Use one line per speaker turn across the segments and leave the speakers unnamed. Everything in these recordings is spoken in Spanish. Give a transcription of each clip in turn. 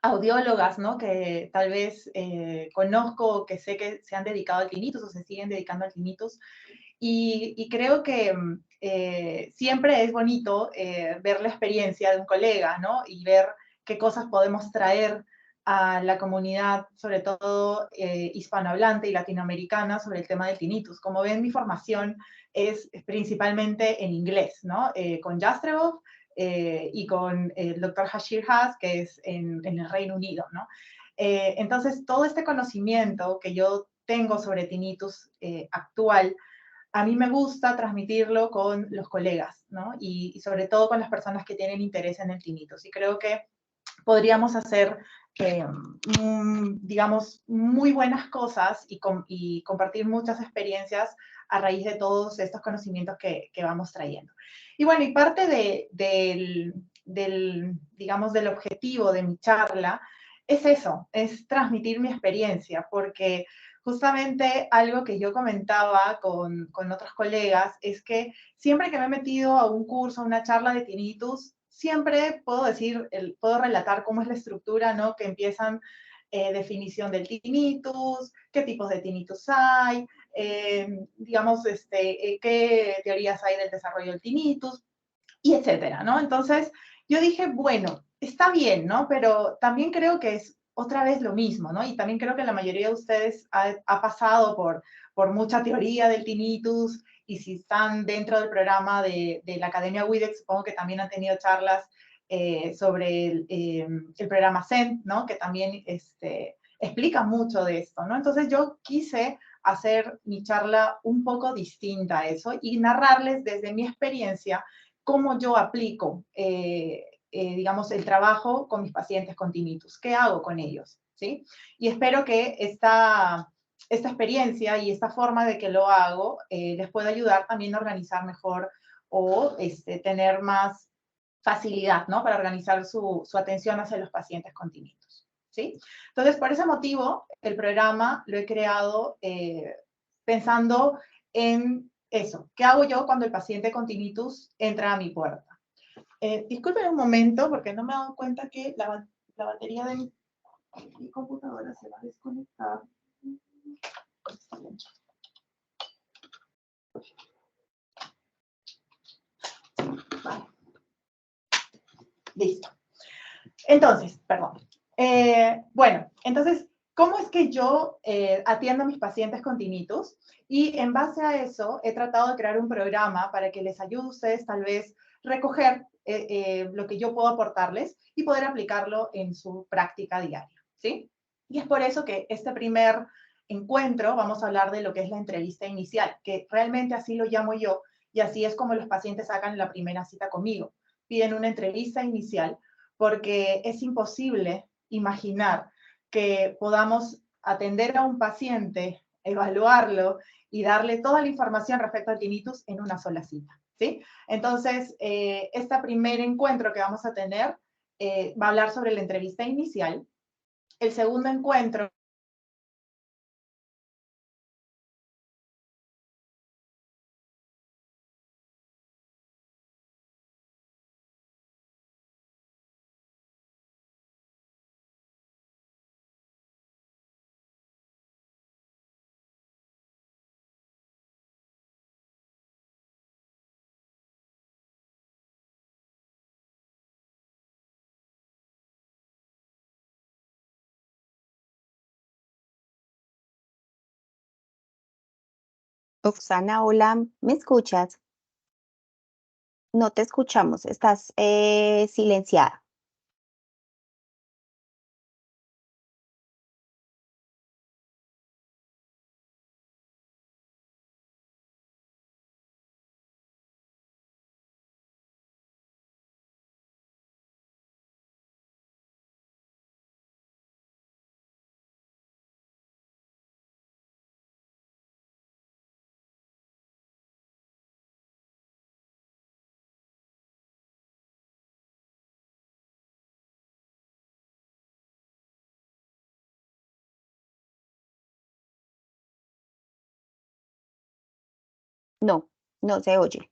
audiólogas, ¿no? Que tal vez conozco, que sé que se han dedicado al tinnitus o se siguen dedicando al tinnitus. Y creo que siempre es bonito ver la experiencia de un colega, ¿no? Y ver qué cosas podemos traer a la comunidad, sobre todo hispanohablante y latinoamericana, sobre el tema del tinnitus. Como ven, mi formación es principalmente en inglés, ¿no? Con Jastrow y con el doctor Hashir Haas, que es en el Reino Unido, ¿no? Entonces, todo este conocimiento que yo tengo sobre tinnitus actual, a mí me gusta transmitirlo con los colegas, ¿no? Y sobre todo con las personas que tienen interés en el tinnitus. Y creo que podríamos hacer, digamos, muy buenas cosas y compartir muchas experiencias a raíz de todos estos conocimientos que vamos trayendo. Y bueno, y parte digamos, del objetivo de mi charla es eso, es transmitir mi experiencia, porque justamente algo que yo comentaba con otros colegas es que siempre que me he metido a un curso, a una charla de tinnitus, siempre puedo decir, puedo relatar cómo es la estructura, ¿no? Que empiezan definición del tinnitus, qué tipos de tinnitus hay, digamos, qué teorías hay del desarrollo del tinnitus, y etcétera, ¿no? Entonces, yo dije, bueno, está bien, ¿no? Pero también creo que es otra vez lo mismo, ¿no? Y también creo que la mayoría de ustedes ha pasado por mucha teoría del tinnitus, y si están dentro del programa de la Academia WIDEC, supongo que también han tenido charlas sobre el programa CENT, ¿no? Que también explica mucho de esto, ¿no? Entonces yo quise hacer mi charla un poco distinta a eso y narrarles desde mi experiencia cómo yo aplico, digamos, el trabajo con mis pacientes con tinnitus. ¿Qué hago con ellos? ¿Sí? Y espero que esta experiencia y esta forma de que lo hago les pueda ayudar también a organizar mejor o tener más facilidad, ¿no? Para organizar su atención hacia los pacientes con tinnitus. ¿Sí? Entonces, por ese motivo, el programa lo he creado pensando en eso. ¿Qué hago yo cuando el paciente con tinnitus entra a mi puerta? Disculpen un momento, porque no me he dado cuenta que la batería de mi computadora se va a desconectar. Vale. Listo. Entonces, perdón. Bueno, entonces, ¿cómo es que yo atiendo a mis pacientes con tinnitus? Y en base a eso, he tratado de crear un programa para que les ayude a ustedes tal vez recoger lo que yo puedo aportarles y poder aplicarlo en su práctica diaria, ¿sí? Y es por eso que este primer encuentro vamos a hablar de lo que es la entrevista inicial, que realmente así lo llamo yo, y así es como los pacientes hagan la primera cita conmigo. Piden una entrevista inicial porque es imposible imaginar que podamos atender a un paciente, evaluarlo y darle toda la información respecto al tinnitus en una sola cita, ¿sí? Entonces, este primer encuentro que vamos a tener va a hablar sobre la entrevista inicial. El segundo encuentro
Oxana, hola, ¿me escuchas? No te escuchamos, estás silenciada. No, no se oye.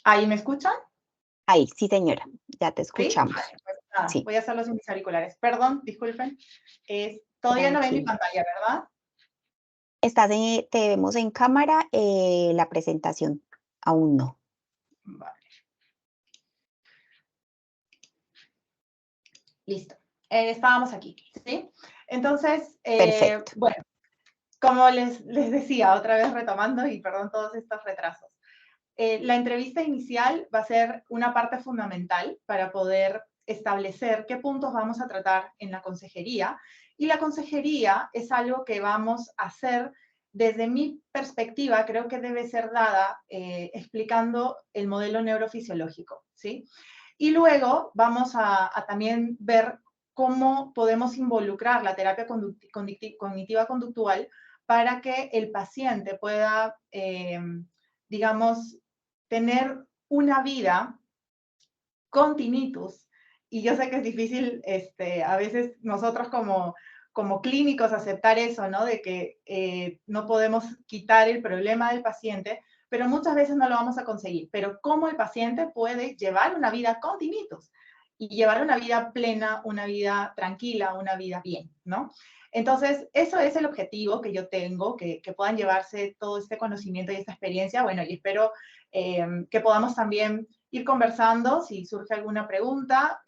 ¿Ahí me escuchan?
Ahí, sí, señora, ya te
¿Sí?
escuchamos.
Vale, pues nada,
Sí,
voy a hacerlo sin mis auriculares. Perdón, disculpen. Todavía no ven mi
tranquila.
pantalla, ¿verdad?
Te vemos en cámara, la presentación aún no.
Vale, listo. Estábamos aquí, ¿sí? Entonces,
Perfecto.
bueno, como les decía, otra vez retomando, y perdón todos estos retrasos. La entrevista inicial va a ser una parte fundamental para poder establecer qué puntos vamos a tratar en la consejería. Y la consejería es algo que vamos a hacer desde mi perspectiva, creo que debe ser dada explicando el modelo neurofisiológico, ¿sí? Y luego vamos a también ver cómo podemos involucrar la terapia cognitiva conductual para que el paciente pueda, digamos, tener una vida con tinnitus. Y yo sé que es difícil a veces nosotros como clínicos aceptar eso, ¿no? De que no podemos quitar el problema del paciente, pero muchas veces no lo vamos a conseguir. Pero cómo el paciente puede llevar una vida con tinnitus y llevar una vida plena, una vida tranquila, una vida bien, ¿no? Entonces, eso es el objetivo que yo tengo, que puedan llevarse todo este conocimiento y esta experiencia. Bueno, y espero que podamos también ir conversando. Si surge alguna pregunta,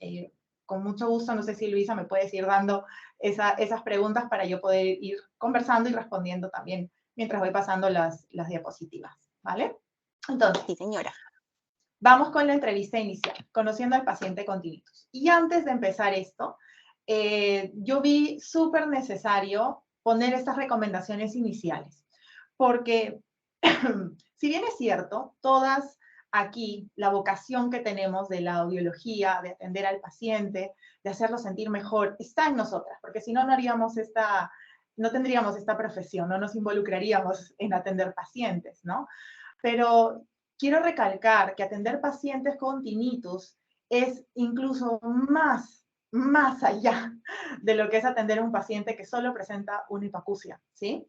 con mucho gusto, no sé si Luisa me puedes ir dando esas preguntas para yo poder ir conversando y respondiendo también mientras voy pasando las diapositivas, ¿vale? Entonces,
Sí, señora.
vamos con la entrevista inicial, conociendo al paciente con tinnitus. Y antes de empezar esto, yo vi súper necesario poner estas recomendaciones iniciales, porque si bien es cierto, todas aquí, la vocación que tenemos de la audiología, de atender al paciente, de hacerlo sentir mejor, está en nosotras, porque si no, no tendríamos esta profesión, no nos involucraríamos en atender pacientes, ¿no? Pero quiero recalcar que atender pacientes con tinnitus es incluso más allá de lo que es atender a un paciente que solo presenta una hipoacusia, ¿sí?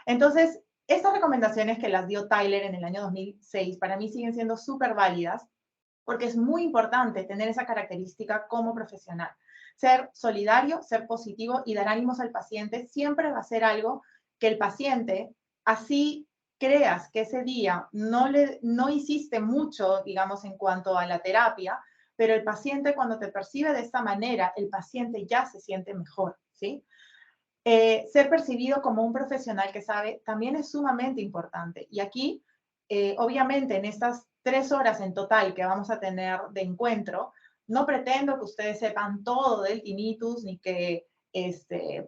Entonces, estas recomendaciones que las dio Tyler en el año 2006 para mí siguen siendo súper válidas porque es muy importante tener esa característica como profesional. Ser solidario, ser positivo y dar ánimos al paciente siempre va a ser algo que el paciente, así creas que ese día no hiciste mucho, digamos, en cuanto a la terapia, pero el paciente cuando te percibe de esta manera, el paciente ya se siente mejor, ¿sí? Ser percibido como un profesional que sabe también es sumamente importante. Y aquí, obviamente, en estas 3 horas en total que vamos a tener de encuentro, no pretendo que ustedes sepan todo del tinnitus ni que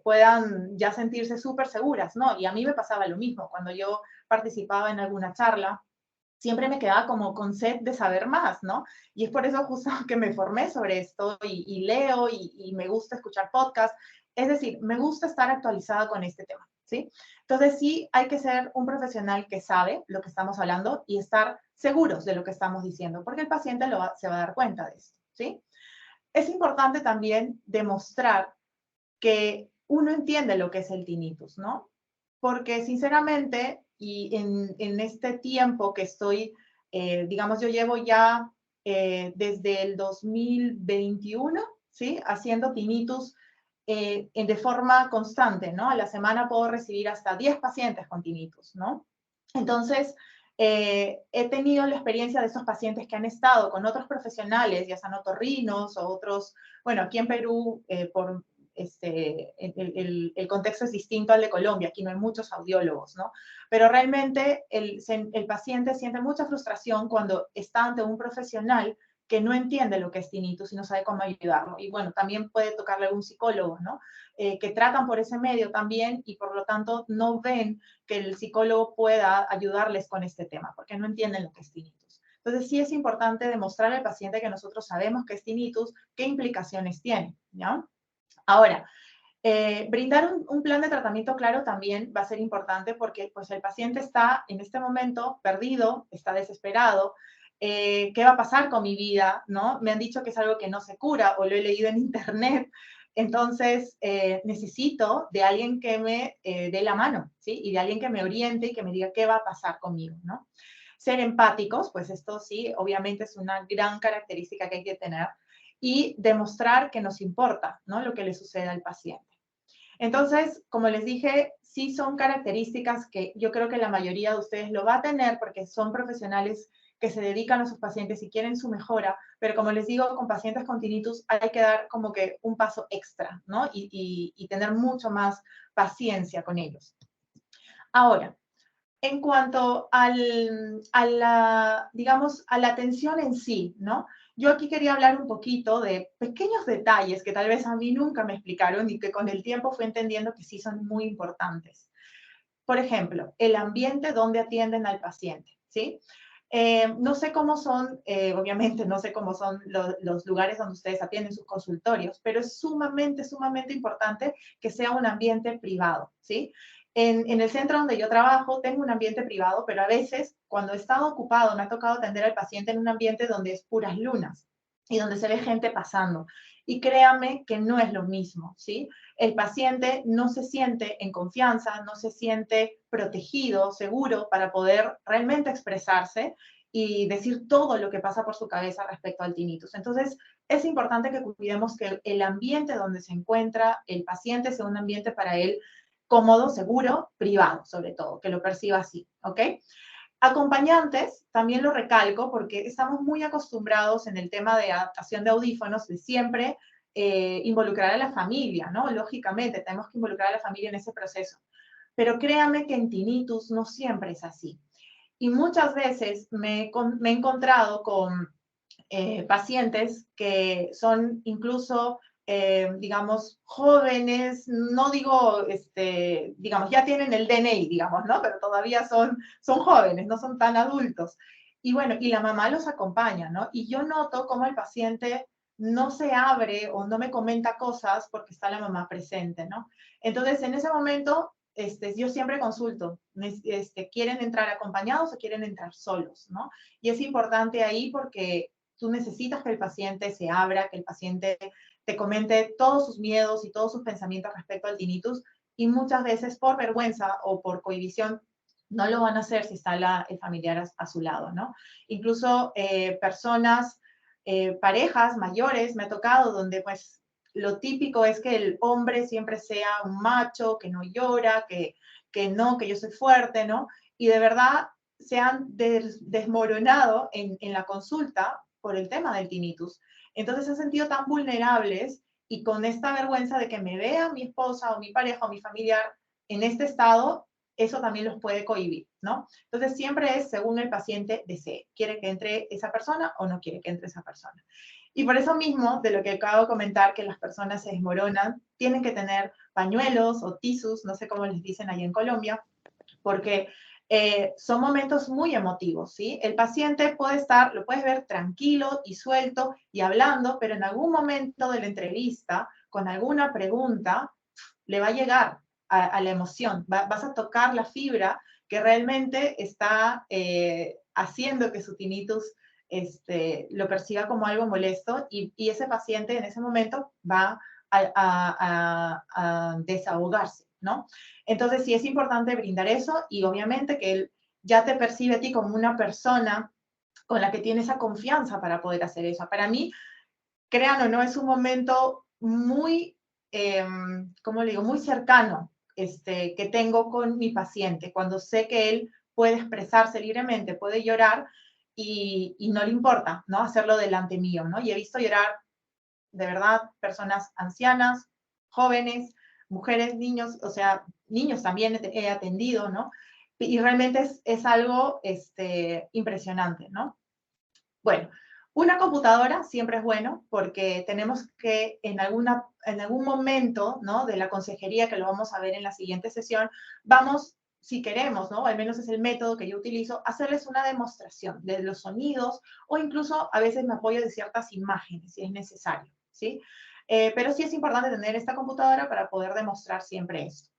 puedan ya sentirse súper seguras, ¿no? Y a mí me pasaba lo mismo. Cuando yo participaba en alguna charla, siempre me quedaba como con sed de saber más, ¿no? Y es por eso justo que me formé sobre esto y leo y me gusta escuchar podcasts. Es decir, me gusta estar actualizada con este tema, ¿sí? Entonces sí hay que ser un profesional que sabe lo que estamos hablando y estar seguros de lo que estamos diciendo, porque el paciente se va a dar cuenta de esto, ¿sí? Es importante también demostrar que uno entiende lo que es el tinnitus, ¿no? Porque sinceramente, y en este tiempo que estoy, digamos, yo llevo ya desde el 2021, ¿sí? Haciendo tinnitus de forma constante, ¿no? A la semana puedo recibir hasta 10 pacientes con tinnitus, ¿no? Entonces, he tenido la experiencia de estos pacientes que han estado con otros profesionales, ya sean otorrinos o otros, bueno, aquí en Perú, el contexto es distinto al de Colombia, aquí no hay muchos audiólogos, ¿no? Pero realmente el paciente siente mucha frustración cuando está ante un profesional que no entiende lo que es tinnitus y no sabe cómo ayudarlo. Y bueno, también puede tocarle a un psicólogo, ¿no? Que tratan por ese medio también y por lo tanto no ven que el psicólogo pueda ayudarles con este tema, porque no entienden lo que es tinnitus. Entonces sí es importante demostrar al paciente que nosotros sabemos que es tinnitus, qué implicaciones tiene, ¿ya? Ahora, brindar un plan de tratamiento claro también va a ser importante porque pues, el paciente está en este momento perdido, está desesperado. ¿Qué va a pasar con mi vida? ¿No? Me han dicho que es algo que no se cura o lo he leído en internet. Entonces, necesito de alguien que me dé la mano, ¿sí? Y de alguien que me oriente y que me diga qué va a pasar conmigo, ¿no? Ser empáticos, pues esto sí, obviamente es una gran característica que hay que tener, y demostrar que nos importa, ¿no?, lo que le sucede al paciente. Entonces, como les dije, sí son características que yo creo que la mayoría de ustedes lo va a tener porque son profesionales que se dedican a sus pacientes y quieren su mejora, pero como les digo, con pacientes con tinnitus hay que dar como que un paso extra, ¿no? Y tener mucho más paciencia con ellos. Ahora, en cuanto digamos, a la atención en sí, ¿no? Yo aquí quería hablar un poquito de pequeños detalles que tal vez a mí nunca me explicaron y que con el tiempo fui entendiendo que sí son muy importantes. Por ejemplo, el ambiente donde atienden al paciente, ¿sí? No sé cómo son, obviamente no sé cómo son los lugares donde ustedes atienden sus consultorios, pero es sumamente, sumamente importante que sea un ambiente privado, ¿sí? En el centro donde yo trabajo tengo un ambiente privado, pero a veces cuando he estado ocupado me ha tocado atender al paciente en un ambiente donde es puras lunas y donde se ve gente pasando. Y créame que no es lo mismo, ¿sí? El paciente no se siente en confianza, no se siente protegido, seguro para poder realmente expresarse y decir todo lo que pasa por su cabeza respecto al tinnitus. Entonces, es importante que cuidemos que el ambiente donde se encuentra el paciente sea un ambiente para él cómodo, seguro, privado, sobre todo, que lo perciba así, ¿ok? Acompañantes, también lo recalco porque estamos muy acostumbrados en el tema de adaptación de audífonos de siempre involucrar a la familia, ¿no? Lógicamente, tenemos que involucrar a la familia en ese proceso. Pero créame que en tinnitus no siempre es así. Y muchas veces me he encontrado con pacientes que son incluso, digamos, jóvenes, no digo, digamos, ya tienen el DNI, digamos, ¿no? Pero todavía son jóvenes, no son tan adultos. Y bueno, y la mamá los acompaña, ¿no? Y yo noto cómo el paciente no se abre o no me comenta cosas porque está la mamá presente, ¿no? Entonces, en ese momento, yo siempre consulto, ¿quieren entrar acompañados o quieren entrar solos, ¿no? Y es importante ahí porque tú necesitas que el paciente se abra, que el paciente te comente todos sus miedos y todos sus pensamientos respecto al tinnitus, y muchas veces por vergüenza o por cohibición no lo van a hacer si está el familiar a su lado, ¿no? Incluso personas, parejas mayores, me ha tocado donde pues lo típico es que el hombre siempre sea un macho, que no llora, que no, que yo soy fuerte, ¿no? Y de verdad se han desmoronado en la consulta por el tema del tinnitus. Entonces se han sentido tan vulnerables y con esta vergüenza de que me vea mi esposa o mi pareja o mi familiar en este estado, eso también los puede cohibir, ¿no? Entonces siempre es según el paciente desee. ¿Quiere que entre esa persona o no quiere que entre esa persona? Y por eso mismo, de lo que acabo de comentar, que las personas se desmoronan, tienen que tener pañuelos o tisus, no sé cómo les dicen ahí en Colombia, porque son momentos muy emotivos, ¿sí? El paciente puede estar, lo puedes ver tranquilo y suelto y hablando, pero en algún momento de la entrevista, con alguna pregunta, le va a llegar a la emoción, vas a tocar la fibra que realmente está haciendo que su tinnitus lo perciba como algo molesto y ese paciente en ese momento va a desahogarse, ¿no? Entonces sí es importante brindar eso y obviamente que él ya te percibe a ti como una persona con la que tiene esa confianza para poder hacer eso. Para mí, crean o no, es un momento muy, ¿cómo le digo?, muy cercano que tengo con mi paciente, cuando sé que él puede expresarse libremente, puede llorar y no le importa, ¿no?, hacerlo delante mío, ¿no? Y he visto llorar, de verdad, personas ancianas, jóvenes, mujeres, niños, o sea, niños también he atendido, ¿no? Y realmente es algo impresionante, ¿no? Bueno, una computadora siempre es bueno porque tenemos que en algún momento, ¿no?, de la consejería, que lo vamos a ver en la siguiente sesión, vamos, si queremos, ¿no?, al menos es el método que yo utilizo, hacerles una demostración de los sonidos o incluso a veces me apoyo de ciertas imágenes si es necesario, ¿sí? Pero sí es importante tener esta computadora para poder demostrar siempre esto.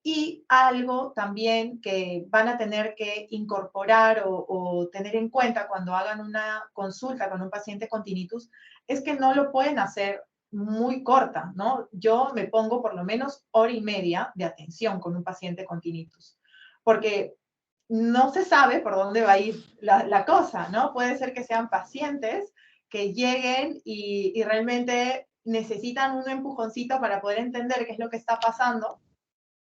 Y algo también que van a tener que incorporar o tener en cuenta cuando hagan una consulta con un paciente con tinnitus es que no lo pueden hacer muy corta, ¿no? Yo me pongo por lo menos hora y media de atención con un paciente con tinnitus, porque no se sabe por dónde va a ir la cosa, ¿no? Puede ser que sean pacientes que lleguen y realmente necesitan un empujoncito para poder entender qué es lo que está pasando.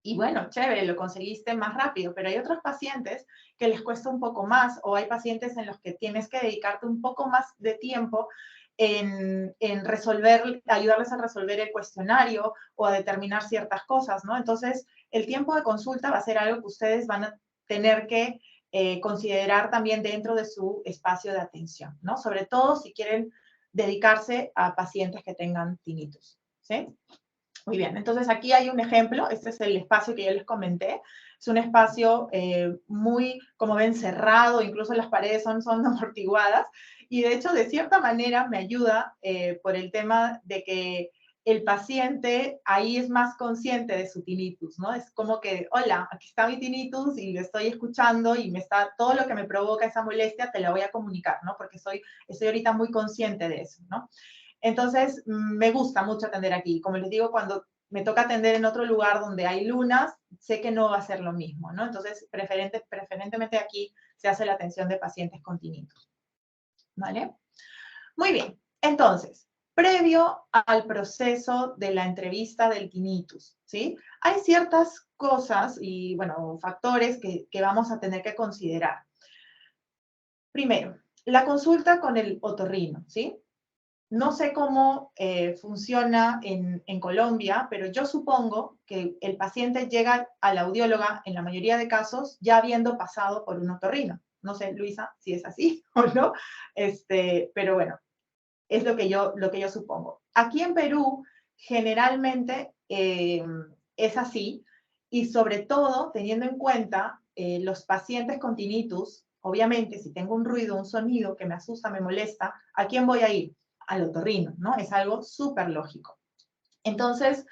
Y bueno, chévere, lo conseguiste más rápido, pero hay otros pacientes que les cuesta un poco más, o hay pacientes en los que tienes que dedicarte un poco más de tiempo en resolver, ayudarles a resolver el cuestionario o a determinar ciertas cosas, ¿no? Entonces, el tiempo de consulta va a ser algo que ustedes van a tener que considerar también dentro de su espacio de atención, ¿no? Sobre todo si quieren dedicarse a pacientes que tengan tinnitus, ¿sí? Muy bien, entonces aquí hay un ejemplo, este es el espacio que yo les comenté, es un espacio muy, como ven, cerrado, incluso las paredes son amortiguadas, y de hecho, de cierta manera, me ayuda por el tema de que el paciente ahí es más consciente de su tinnitus, ¿no? Es como que, hola, aquí está mi tinnitus y lo estoy escuchando y me está, todo lo que me provoca esa molestia te la voy a comunicar, ¿no? Porque estoy ahorita muy consciente de eso, ¿no? Entonces, me gusta mucho atender aquí. Como les digo, cuando me toca atender en otro lugar donde hay lunas, sé que no va a ser lo mismo, ¿no? Entonces, preferentemente aquí se hace la atención de pacientes con tinnitus, ¿vale? Muy bien. Entonces, previo al proceso de la entrevista del tinnitus, ¿sí? Hay ciertas cosas y, bueno, factores que vamos a tener que considerar. Primero, la consulta con el otorrino, ¿sí? No sé cómo funciona en Colombia, pero yo supongo que el paciente llega a la audióloga, en la mayoría de casos, ya habiendo pasado por un otorrino. No sé, Luisa, si es así o no, pero bueno, es lo que yo supongo. Aquí en Perú, generalmente es así, y sobre todo teniendo en cuenta los pacientes con tinnitus, obviamente, si tengo un ruido, un sonido que me asusta, me molesta, ¿a quién voy a ir? Al otorrino, ¿no? Es algo súper lógico. Entonces,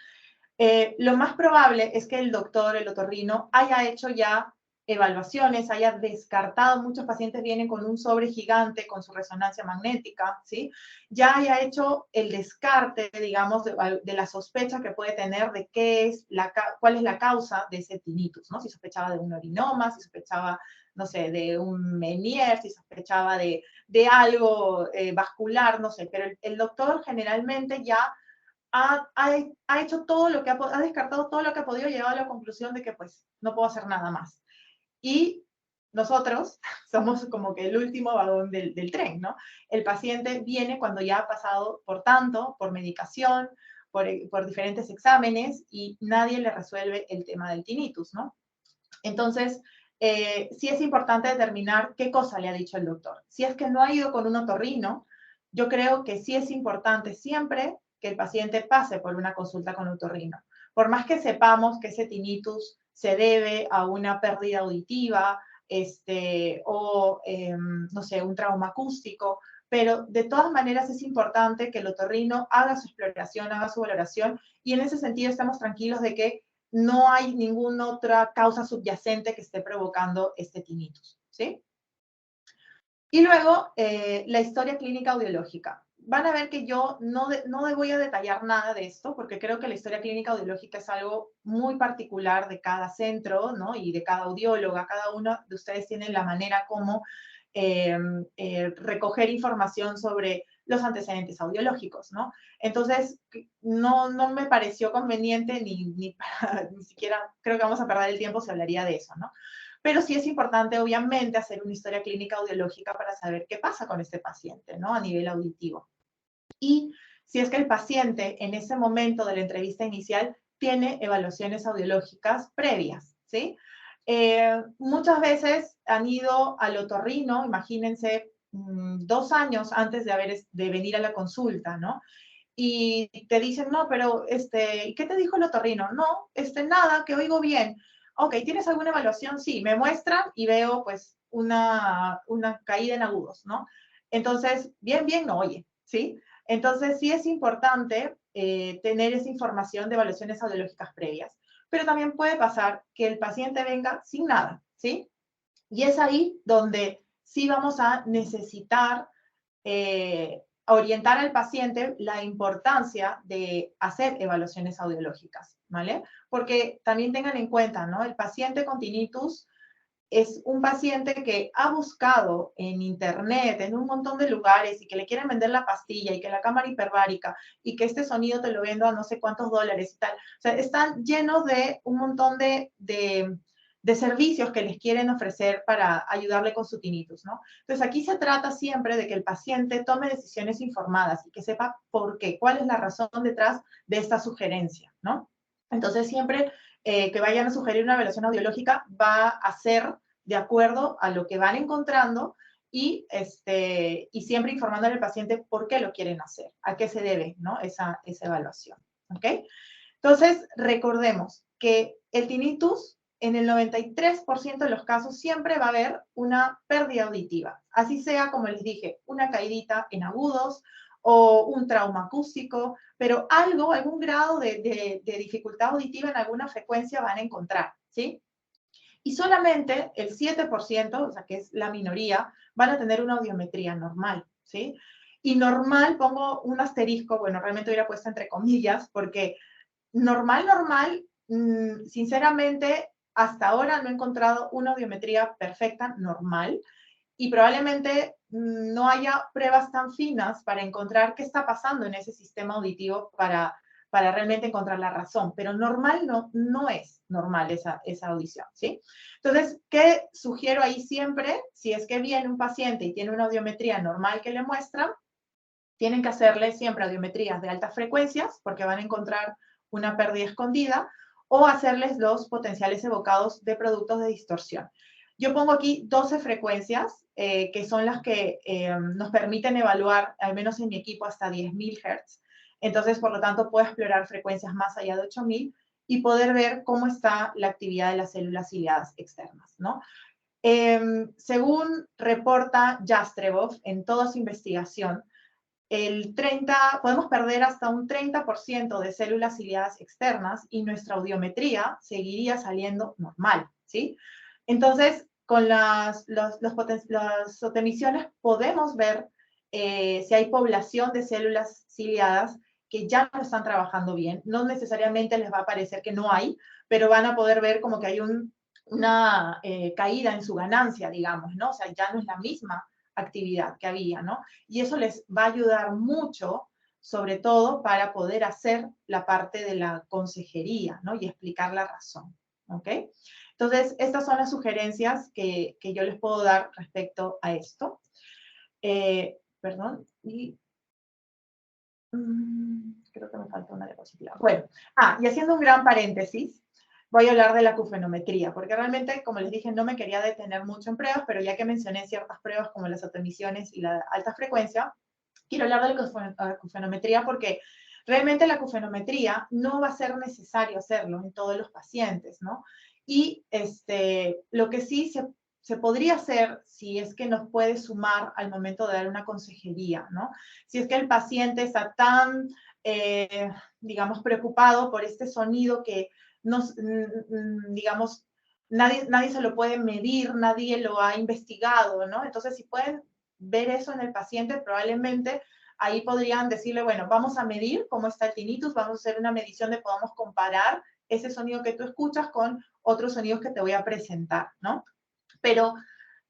lo más probable es que el doctor, el otorrino, haya hecho ya evaluaciones, haya descartado, muchos pacientes vienen con un sobre gigante con su resonancia magnética, ¿sí? Ya haya hecho el descarte, digamos, de la sospecha que puede tener de cuál es la causa de ese tinnitus, ¿no? Si sospechaba de un orinoma, si sospechaba, no sé, de un Meniere, si sospechaba de algo vascular, no sé, pero el doctor generalmente ya ha hecho todo lo que ha descartado todo lo que ha podido, llegado a la conclusión de que pues no puedo hacer nada más. Y nosotros somos como que el último vagón del tren, ¿no? El paciente viene cuando ya ha pasado por tanto, por medicación, por diferentes exámenes y nadie le resuelve el tema del tinnitus, ¿no? Entonces, sí es importante determinar qué cosa le ha dicho el doctor. Si es que no ha ido con un otorrino, yo creo que sí es importante siempre que el paciente pase por una consulta con otorrino. Por más que sepamos que ese tinnitus se debe a una pérdida auditiva, no sé, un trauma acústico, pero de todas maneras es importante que el otorrino haga su exploración, haga su valoración, y en ese sentido estamos tranquilos de que no hay ninguna otra causa subyacente que esté provocando este tinnitus, ¿sí? Y luego, la historia clínica audiológica. Van a ver que yo no voy a detallar nada de esto, porque creo que la historia clínica audiológica es algo muy particular de cada centro, ¿no? Y de cada audióloga. Cada uno de ustedes tiene la manera como recoger información sobre los antecedentes audiológicos, ¿no? Entonces, no me pareció conveniente ni siquiera creo que vamos a perder el tiempo si hablaría de eso, ¿no? Pero sí es importante, obviamente, hacer una historia clínica audiológica para saber qué pasa con este paciente, ¿no? A nivel auditivo. Y si es que el paciente en ese momento de la entrevista inicial tiene evaluaciones audiológicas previas, ¿sí? Muchas veces han ido al otorrino, imagínense, 2 años antes de venir a la consulta, ¿no? Y te dicen, no, pero, ¿qué te dijo el otorrino? No, nada, que oigo bien. Ok, ¿tienes alguna evaluación? Sí, me muestran y veo, pues, una caída en agudos, ¿no? Entonces, bien, no oye, ¿sí? Entonces, sí es importante tener esa información de evaluaciones audiológicas previas. Pero también puede pasar que el paciente venga sin nada, ¿sí? Y es ahí donde sí vamos a necesitar orientar al paciente la importancia de hacer evaluaciones audiológicas, ¿vale? Porque también tengan en cuenta, ¿no? El paciente con tinnitus es un paciente que ha buscado en internet, en un montón de lugares, y que le quieren vender la pastilla, y que la cámara hiperbárica, y que este sonido te lo vendo a no sé cuántos dólares y tal. O sea, están llenos de un montón de servicios que les quieren ofrecer para ayudarle con su tinnitus, ¿no? Entonces, aquí se trata siempre de que el paciente tome decisiones informadas y que sepa por qué, cuál es la razón detrás de esta sugerencia, ¿no? Entonces, siempre que vayan a sugerir una evaluación audiológica va a ser de acuerdo a lo que van encontrando y siempre informándole al paciente por qué lo quieren hacer, a qué se debe, ¿no? esa evaluación, ¿ok? Entonces, recordemos que el tinnitus, en el 93% de los casos, siempre va a haber una pérdida auditiva. Así sea, como les dije, una caidita en agudos o un trauma acústico, pero algún grado de dificultad auditiva en alguna frecuencia van a encontrar, ¿sí? Y solamente el 7%, o sea, que es la minoría, van a tener una audiometría normal, ¿sí? Y normal, pongo un asterisco, bueno, realmente hubiera puesto entre comillas, porque normal, sinceramente, hasta ahora no he encontrado una audiometría perfecta, normal, y probablemente no haya pruebas tan finas para encontrar qué está pasando en ese sistema auditivo para realmente encontrar la razón. Pero normal no es normal esa audición, ¿sí? Entonces, ¿qué sugiero ahí siempre? Si es que viene un paciente y tiene una audiometría normal que le muestran, tienen que hacerle siempre audiometrías de altas frecuencias, porque van a encontrar una pérdida escondida, o hacerles los potenciales evocados de productos de distorsión. Yo pongo aquí 12 frecuencias, que son las que nos permiten evaluar, al menos en mi equipo, hasta 10.000 Hz. Entonces, por lo tanto, puedo explorar frecuencias más allá de 8.000 y poder ver cómo está la actividad de las células ciliadas externas, ¿no? Según reporta Jastreboff en toda su investigación, podemos perder hasta un 30% de células ciliadas externas y nuestra audiometría seguiría saliendo normal, ¿sí? Entonces, con las emisiones podemos ver si hay población de células ciliadas que ya no están trabajando bien. No necesariamente les va a parecer que no hay, pero van a poder ver como que hay una caída en su ganancia, digamos, ¿no? O sea, ya no es la misma actividad que había, ¿no? Y eso les va a ayudar mucho, sobre todo para poder hacer la parte de la consejería, ¿no? Y explicar la razón, ¿ok? Entonces, estas son las sugerencias que yo les puedo dar respecto a esto. Perdón, y creo que me falta una diapositiva. Bueno, y haciendo un gran paréntesis, voy a hablar de la acufenometría, porque realmente, como les dije, no me quería detener mucho en pruebas, pero ya que mencioné ciertas pruebas como las autoemisiones y la alta frecuencia, quiero hablar de la acufenometría porque realmente la acufenometría no va a ser necesario hacerlo en todos los pacientes, ¿no? Y lo que sí se podría hacer si es que nos puede sumar al momento de dar una consejería, ¿no? Si es que el paciente está tan, digamos, preocupado por este sonido que digamos, nadie se lo puede medir, nadie lo ha investigado, ¿no? Entonces, si pueden ver eso en el paciente, probablemente ahí podrían decirle, bueno, vamos a medir cómo está el tinnitus, vamos a hacer una medición de podamos comparar ese sonido que tú escuchas con otros sonidos que te voy a presentar, ¿no? Pero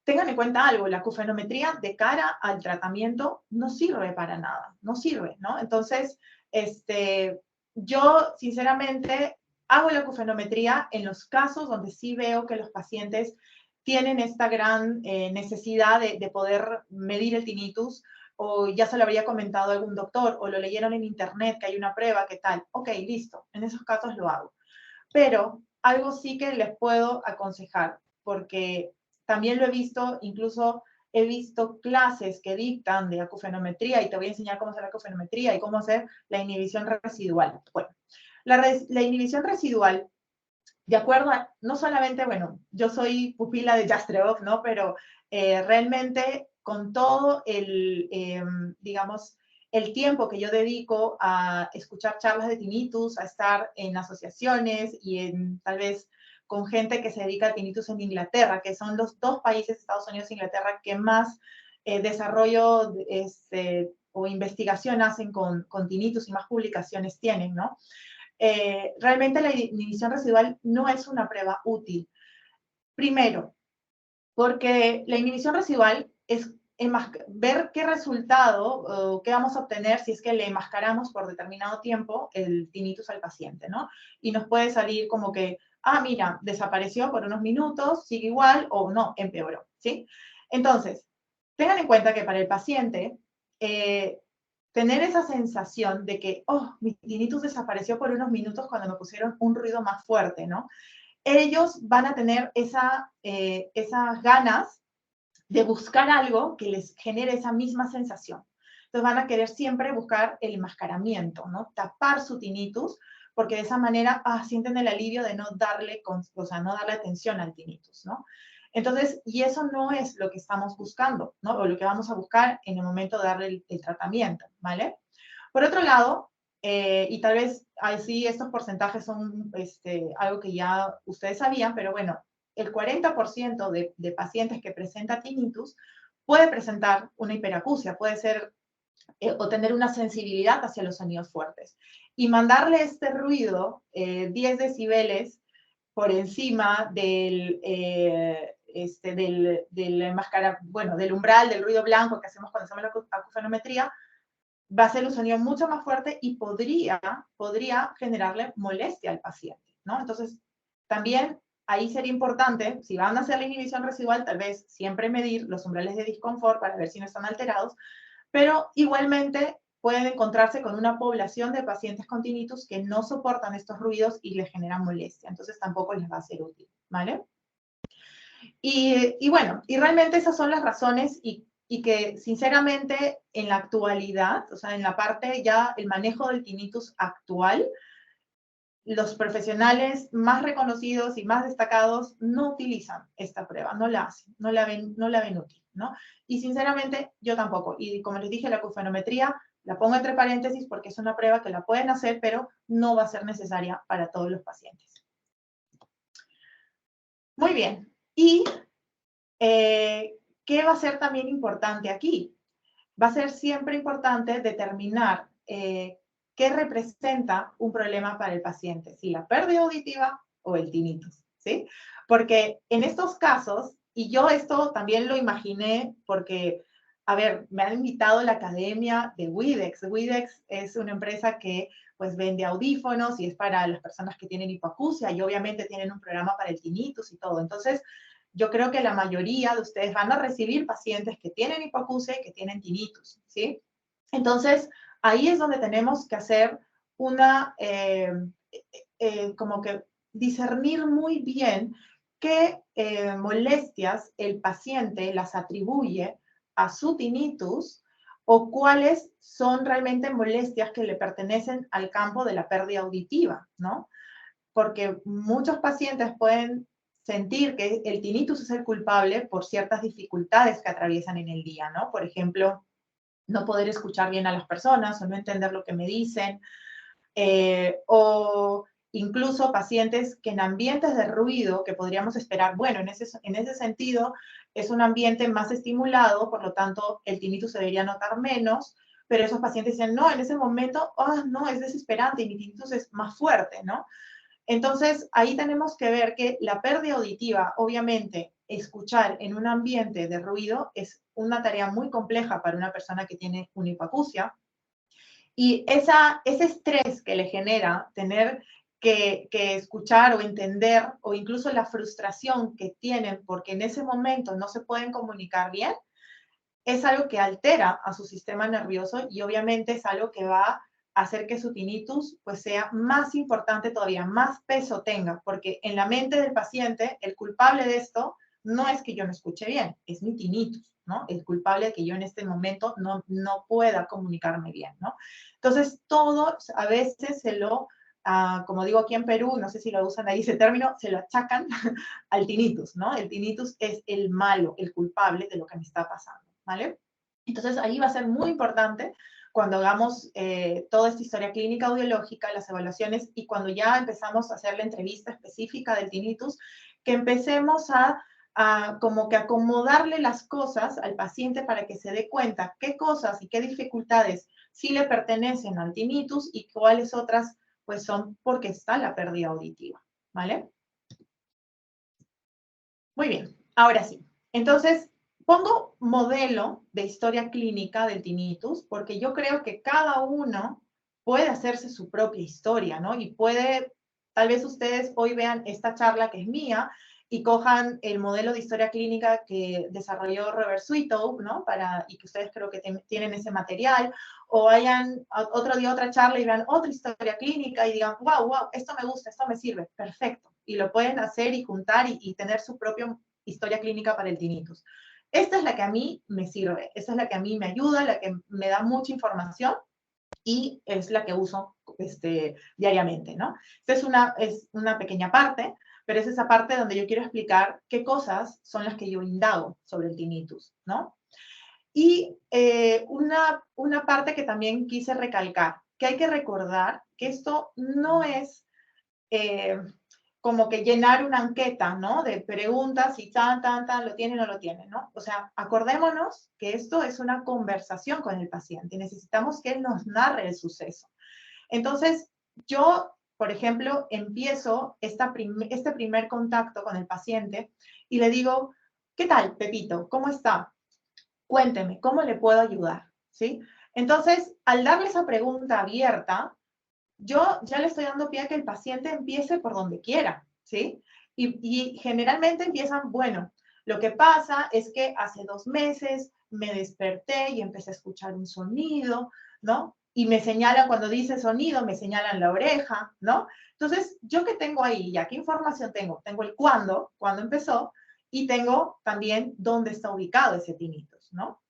tengan en cuenta algo, la acufenometría de cara al tratamiento no sirve para nada, no sirve, ¿no? Entonces, yo sinceramente hago la acufenometría en los casos donde sí veo que los pacientes tienen esta gran necesidad de poder medir el tinnitus, o ya se lo habría comentado algún doctor, o lo leyeron en internet que hay una prueba, ¿qué tal? Ok, listo, en esos casos lo hago. Pero algo sí que les puedo aconsejar, porque también lo he visto, incluso he visto clases que dictan de acufenometría, y te voy a enseñar cómo hacer la acufenometría y cómo hacer la inhibición residual. Bueno, la inhibición residual, de acuerdo a, no solamente, bueno, yo soy pupila de Jastreboff, ¿no? Pero realmente con todo digamos, el tiempo que yo dedico a escuchar charlas de tinnitus, a estar en asociaciones y tal vez con gente que se dedica al tinnitus en Inglaterra, que son los dos países, Estados Unidos e Inglaterra, que más desarrollo o investigación hacen con tinnitus y más publicaciones tienen, ¿no? Realmente la inhibición residual no es una prueba útil. Primero, Porque la inhibición residual es ver qué resultado, qué vamos a obtener si es que le enmascaramos por determinado tiempo el tinnitus al paciente, ¿no? Y nos puede salir como que, ah, mira, desapareció por unos minutos, sigue igual, o no, empeoró, ¿sí? Entonces, tengan en cuenta que para el paciente, tener esa sensación de que, oh, mi tinnitus desapareció por unos minutos cuando me pusieron un ruido más fuerte, ¿no? Ellos van a tener esas ganas de buscar algo que les genere esa misma sensación. Entonces van a querer siempre buscar el enmascaramiento, ¿no? Tapar su tinnitus, porque de esa manera sienten el alivio de no darle, no darle atención al tinnitus, ¿no? Entonces, y eso no es lo que estamos buscando, ¿no? O lo que vamos a buscar en el momento de darle el tratamiento, ¿vale? Por otro lado, y tal vez así estos porcentajes son algo que ya ustedes sabían, pero bueno, el 40% de pacientes que presenta tinnitus puede presentar una hiperacusia, puede ser o tener una sensibilidad hacia los sonidos fuertes. Y mandarle este ruido, 10 decibeles por encima del umbral del ruido blanco que hacemos cuando hacemos la acufenometría, va a ser un sonido mucho más fuerte y podría generarle molestia al paciente, ¿no? Entonces, también ahí sería importante, si van a hacer la inhibición residual, tal vez siempre medir los umbrales de disconfort para ver si no están alterados, pero igualmente pueden encontrarse con una población de pacientes con tinnitus que no soportan estos ruidos y les generan molestia, entonces tampoco les va a ser útil, ¿vale? Y bueno, y realmente esas son las razones y que sinceramente en la actualidad, o sea, en la parte ya el manejo del tinnitus actual, los profesionales más reconocidos y más destacados no utilizan esta prueba, no la hacen, no la ven útil, ¿no? Y sinceramente yo tampoco. Y como les dije, la acufenometría la pongo entre paréntesis porque es una prueba que la pueden hacer, pero no va a ser necesaria para todos los pacientes. Muy bien. Y ¿qué va a ser también importante aquí? Va a ser siempre importante determinar qué representa un problema para el paciente, si la pérdida auditiva o el tinnitus, ¿sí? Porque en estos casos, y yo esto también lo imaginé porque, a ver, me han invitado a la academia de Widex. Widex es una empresa que pues vende audífonos y es para las personas que tienen hipoacusia y obviamente tienen un programa para el tinnitus y todo. Entonces, yo creo que la mayoría de ustedes van a recibir pacientes que tienen hipoacusia y que tienen tinnitus, ¿sí? Entonces, ahí es donde tenemos que hacer como que discernir muy bien qué molestias el paciente las atribuye a su tinnitus o cuáles son realmente molestias que le pertenecen al campo de la pérdida auditiva, ¿no? Porque muchos pacientes pueden sentir que el tinnitus es el culpable por ciertas dificultades que atraviesan en el día, ¿no? Por ejemplo, no poder escuchar bien a las personas o no entender lo que me dicen, o incluso pacientes que en ambientes de ruido, que podríamos esperar, bueno, en ese sentido es un ambiente más estimulado, por lo tanto el tinnitus se debería notar menos, pero esos pacientes dicen, no, en ese momento, no, es desesperante y mi tinnitus es más fuerte, ¿no? Entonces, ahí tenemos que ver que la pérdida auditiva, obviamente, escuchar en un ambiente de ruido es una tarea muy compleja para una persona que tiene una hipoacusia. Y ese estrés que le genera tener que escuchar o entender, o incluso la frustración que tienen porque en ese momento no se pueden comunicar bien, es algo que altera a su sistema nervioso y obviamente es algo que va a hacer que su tinnitus pues sea más importante todavía, más peso tenga, porque en la mente del paciente el culpable de esto no es que yo no escuche bien, es mi tinnitus, ¿no? El culpable de que yo en este momento no pueda comunicarme bien, ¿no? Entonces todo a veces como digo aquí en Perú, no sé si lo usan ahí ese término, se lo achacan al tinnitus, ¿no? El tinnitus es el malo, el culpable de lo que me está pasando, ¿vale? Entonces ahí va a ser muy importante cuando hagamos toda esta historia clínica audiológica, las evaluaciones y cuando ya empezamos a hacer la entrevista específica del tinnitus, que empecemos a como que acomodarle las cosas al paciente para que se dé cuenta qué cosas y qué dificultades sí le pertenecen al tinnitus y cuáles otras pues son porque está la pérdida auditiva, ¿vale? Muy bien, ahora sí. Entonces, pongo modelo de historia clínica del tinnitus porque yo creo que cada uno puede hacerse su propia historia, ¿no? Y puede, tal vez ustedes hoy vean esta charla que es mía y cojan el modelo de historia clínica que desarrolló Robert Sweetow, ¿no? Y que ustedes creo que tienen ese material, o vayan otro día a otra charla y vean otra historia clínica y digan, wow, esto me gusta, esto me sirve, perfecto. Y lo pueden hacer y juntar y tener su propia historia clínica para el tinnitus. Esta es la que a mí me sirve, esta es la que a mí me ayuda, la que me da mucha información y es la que uso diariamente, ¿no? Esta es una pequeña parte, pero es esa parte donde yo quiero explicar qué cosas son las que yo indago sobre el tinnitus, ¿no? Y una parte que también quise recalcar, que hay que recordar que esto no es como que llenar una anqueta, ¿no? De preguntas y lo tienen o no lo tienen, ¿no? O sea, acordémonos que esto es una conversación con el paciente. Necesitamos que él nos narre el suceso. Entonces, yo, por ejemplo, empiezo este primer contacto con el paciente y le digo, ¿qué tal, Pepito? ¿Cómo está? Cuénteme, ¿cómo le puedo ayudar? ¿Sí? Entonces, al darle esa pregunta abierta, yo ya le estoy dando pie a que el paciente empiece por donde quiera, ¿sí? Y generalmente empiezan, bueno, lo que pasa es que hace 2 meses me desperté y empecé a escuchar un sonido, ¿no? Y me señalan, cuando dice sonido, me señalan la oreja, ¿no? Entonces, ¿yo qué tengo ahí? ¿Ya qué información tengo? Tengo el cuándo empezó, y tengo también dónde está ubicado ese tinnitus, ¿no?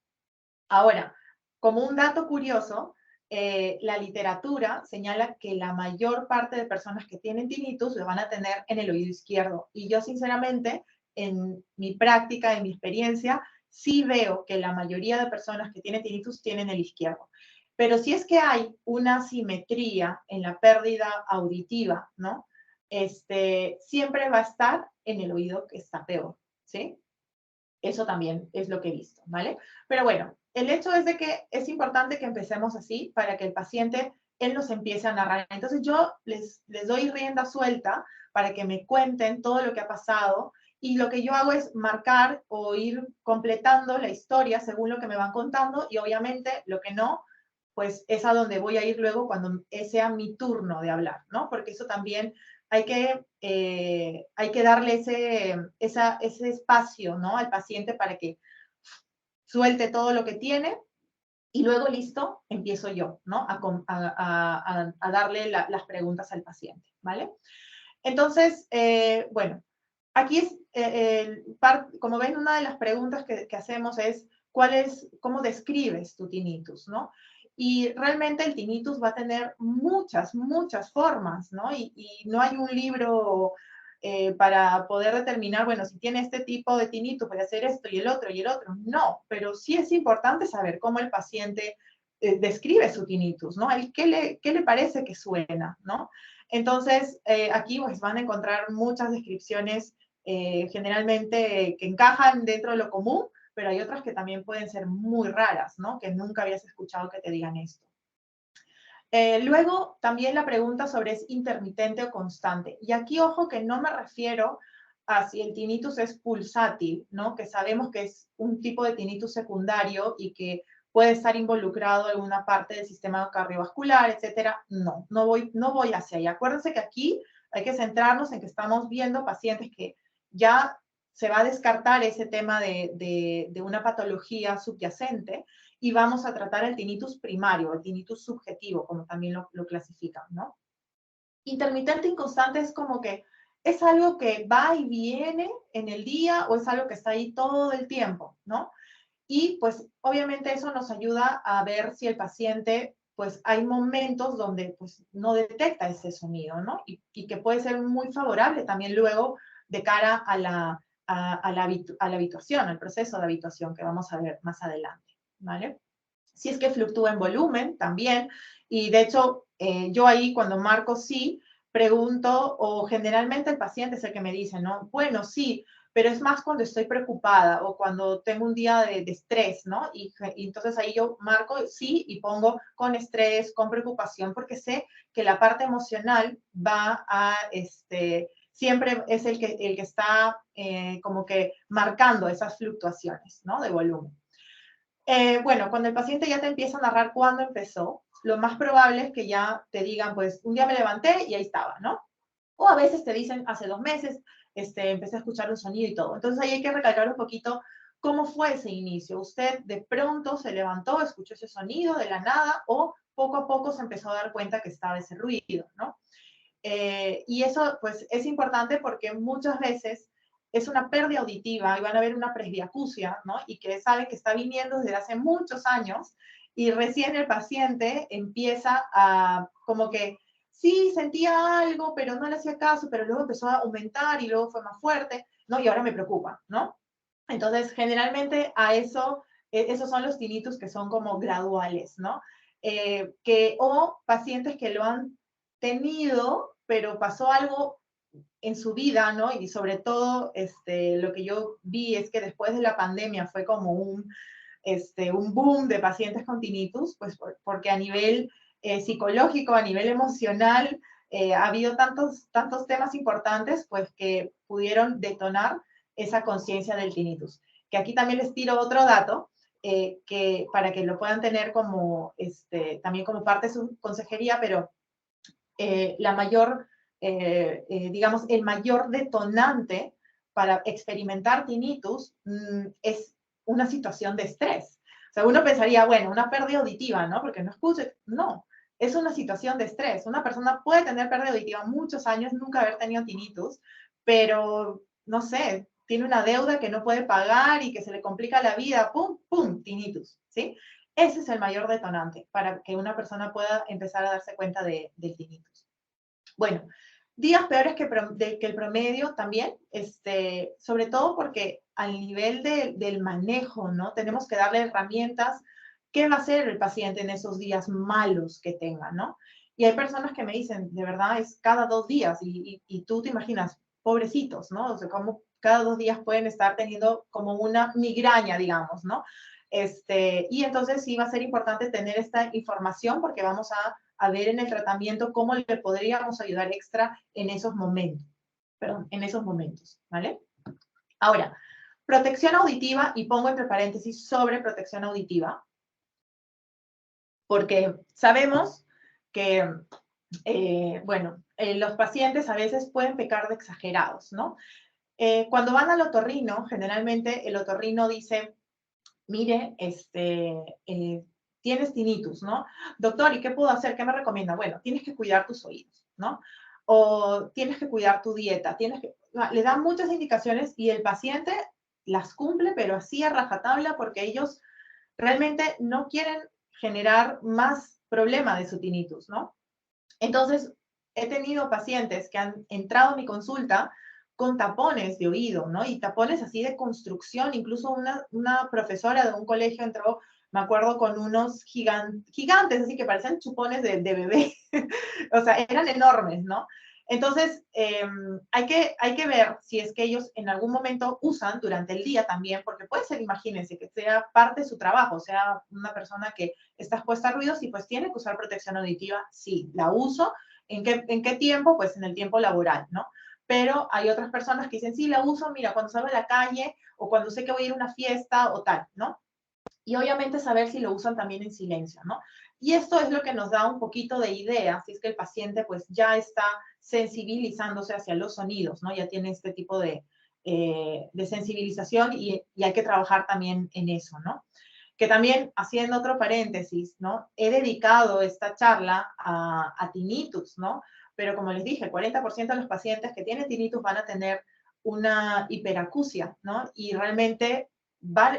Ahora, como un dato curioso, la literatura señala que la mayor parte de personas que tienen tinnitus lo van a tener en el oído izquierdo. Y yo, sinceramente, en mi práctica, en mi experiencia, sí veo que la mayoría de personas que tienen tinnitus tienen el izquierdo. Pero si es que hay una simetría en la pérdida auditiva, ¿no? Siempre va a estar en el oído que está peor, ¿sí? Eso también es lo que he visto, ¿vale? Pero bueno, el hecho es de que es importante que empecemos así para que el paciente, él nos empiece a narrar. Entonces yo les doy rienda suelta para que me cuenten todo lo que ha pasado y lo que yo hago es marcar o ir completando la historia según lo que me van contando y obviamente lo que no, pues es a donde voy a ir luego cuando sea mi turno de hablar, ¿no? Porque eso también hay que darle ese espacio, ¿no? Al paciente para que suelte todo lo que tiene y luego, listo, empiezo yo, ¿no? A darle las preguntas al paciente, ¿vale? Entonces, bueno, aquí es, como ven, una de las preguntas que hacemos es, ¿cómo describes tu tinnitus, no? Y realmente el tinnitus va a tener muchas formas, ¿no? Y no hay un libro para poder determinar, bueno, si tiene este tipo de tinnitus, puede hacer esto y el otro y el otro. No, pero sí es importante saber cómo el paciente describe su tinnitus, ¿no? ¿Qué le parece que suena, ¿no? Entonces, aquí pues, van a encontrar muchas descripciones generalmente que encajan dentro de lo común, pero hay otras que también pueden ser muy raras, ¿no? Que nunca habías escuchado que te digan esto. Luego, también la pregunta sobre es intermitente o constante. Y aquí, ojo, que no me refiero a si el tinnitus es pulsátil, ¿no? Que sabemos que es un tipo de tinnitus secundario y que puede estar involucrado en alguna parte del sistema cardiovascular, etcétera. No voy hacia ahí. Acuérdense que aquí hay que centrarnos en que estamos viendo pacientes que ya se va a descartar ese tema de una patología subyacente y vamos a tratar el tinnitus primario, el tinnitus subjetivo, como también lo clasifican, ¿no? Intermitente inconstante es como que es algo que va y viene en el día o es algo que está ahí todo el tiempo, ¿no? Y pues obviamente eso nos ayuda a ver si el paciente, pues hay momentos donde pues no detecta ese sonido, ¿no? Y que puede ser muy favorable también luego de cara a la habituación, al proceso de habituación que vamos a ver más adelante, ¿vale? Si es que fluctúa en volumen también, y de hecho yo ahí cuando marco sí, pregunto, o generalmente el paciente es el que me dice, ¿no? Bueno, sí, pero es más cuando estoy preocupada o cuando tengo un día de estrés, ¿no? Y entonces ahí yo marco sí y pongo con estrés, con preocupación, porque sé que la parte emocional va a siempre es el que está como que marcando esas fluctuaciones, ¿no? De volumen. Bueno, cuando el paciente ya te empieza a narrar cuándo empezó, lo más probable es que ya te digan, pues, un día me levanté y ahí estaba, ¿no? O a veces te dicen, hace 2 meses, empecé a escuchar un sonido y todo. Entonces ahí hay que recalcar un poquito cómo fue ese inicio. ¿Usted de pronto se levantó, escuchó ese sonido de la nada o poco a poco se empezó a dar cuenta que estaba ese ruido, ¿no? Y eso, pues, es importante porque muchas veces es una pérdida auditiva y van a ver una presbiacusia, ¿no? Y que saben que está viniendo desde hace muchos años y recién el paciente empieza a, como que, sí, sentía algo, pero no le hacía caso, pero luego empezó a aumentar y luego fue más fuerte, ¿no? Y ahora me preocupa, ¿no? Entonces, generalmente a eso, esos son los tinnitus que son como graduales, ¿no? O pacientes que lo han tenido, pero pasó algo en su vida, ¿no? Y sobre todo, lo que yo vi es que después de la pandemia fue como un boom de pacientes con tinnitus, pues porque a nivel psicológico, a nivel emocional, ha habido tantos temas importantes, pues que pudieron detonar esa conciencia del tinnitus. Que aquí también les tiro otro dato, que para que lo puedan tener como, también como parte de su consejería, pero la mayor, digamos, el mayor detonante para experimentar tinnitus es una situación de estrés. O sea, uno pensaría, bueno, una pérdida auditiva, ¿no? Porque no escuche. No, es una situación de estrés. Una persona puede tener pérdida auditiva muchos años, nunca haber tenido tinnitus, pero, no sé, tiene una deuda que no puede pagar y que se le complica la vida, pum, pum, tinnitus, ¿sí? Ese es el mayor detonante para que una persona pueda empezar a darse cuenta del tinnitus. Bueno, días peores que el promedio también, sobre todo porque al nivel del manejo, ¿no? Tenemos que darle herramientas. ¿Qué va a hacer el paciente en esos días malos que tenga, ¿no? Y hay personas que me dicen, de verdad, es cada 2 días y tú te imaginas, pobrecitos, ¿no? O sea, como cada 2 días pueden estar teniendo como una migraña, digamos, ¿no? Y entonces sí va a ser importante tener esta información porque vamos a ver en el tratamiento cómo le podríamos ayudar extra en esos momentos. Perdón, en esos momentos, ¿vale? Ahora, protección auditiva, y pongo entre paréntesis sobre protección auditiva, porque sabemos que, bueno, los pacientes a veces pueden pecar de exagerados, ¿no? Cuando van al otorrino, generalmente el otorrino dice, mire, tienes tinnitus, ¿no? Doctor, ¿y qué puedo hacer? ¿Qué me recomienda? Bueno, tienes que cuidar tus oídos, ¿no? O tienes que cuidar tu dieta, le dan muchas indicaciones y el paciente las cumple, pero así a rajatabla porque ellos realmente no quieren generar más problema de su tinnitus, ¿no? Entonces, he tenido pacientes que han entrado a mi consulta con tapones de oído, ¿no? Y tapones así de construcción, incluso una profesora de un colegio entró, me acuerdo, con unos gigantes, así que parecían chupones de bebé, o sea, eran enormes, ¿no? Entonces, hay que ver si es que ellos en algún momento usan durante el día también, porque puede ser, imagínense, que sea parte de su trabajo, o sea, una persona que está expuesta a ruidos y pues tiene que usar protección auditiva, sí, la uso. En qué tiempo? Pues en el tiempo laboral, ¿no? Pero hay otras personas que dicen, sí, la uso, mira, cuando salgo a la calle o cuando sé que voy a ir a una fiesta o tal, ¿no? Y obviamente saber si lo usan también en silencio, ¿no? Y esto es lo que nos da un poquito de idea, si es que el paciente pues ya está sensibilizándose hacia los sonidos, ¿no? Ya tiene este tipo de sensibilización y hay que trabajar también en eso, ¿no? Que también, haciendo otro paréntesis, ¿no? He dedicado esta charla a tinnitus, ¿no? Pero como les dije, el 40% de los pacientes que tienen tinnitus van a tener una hiperacusia, ¿no? Y realmente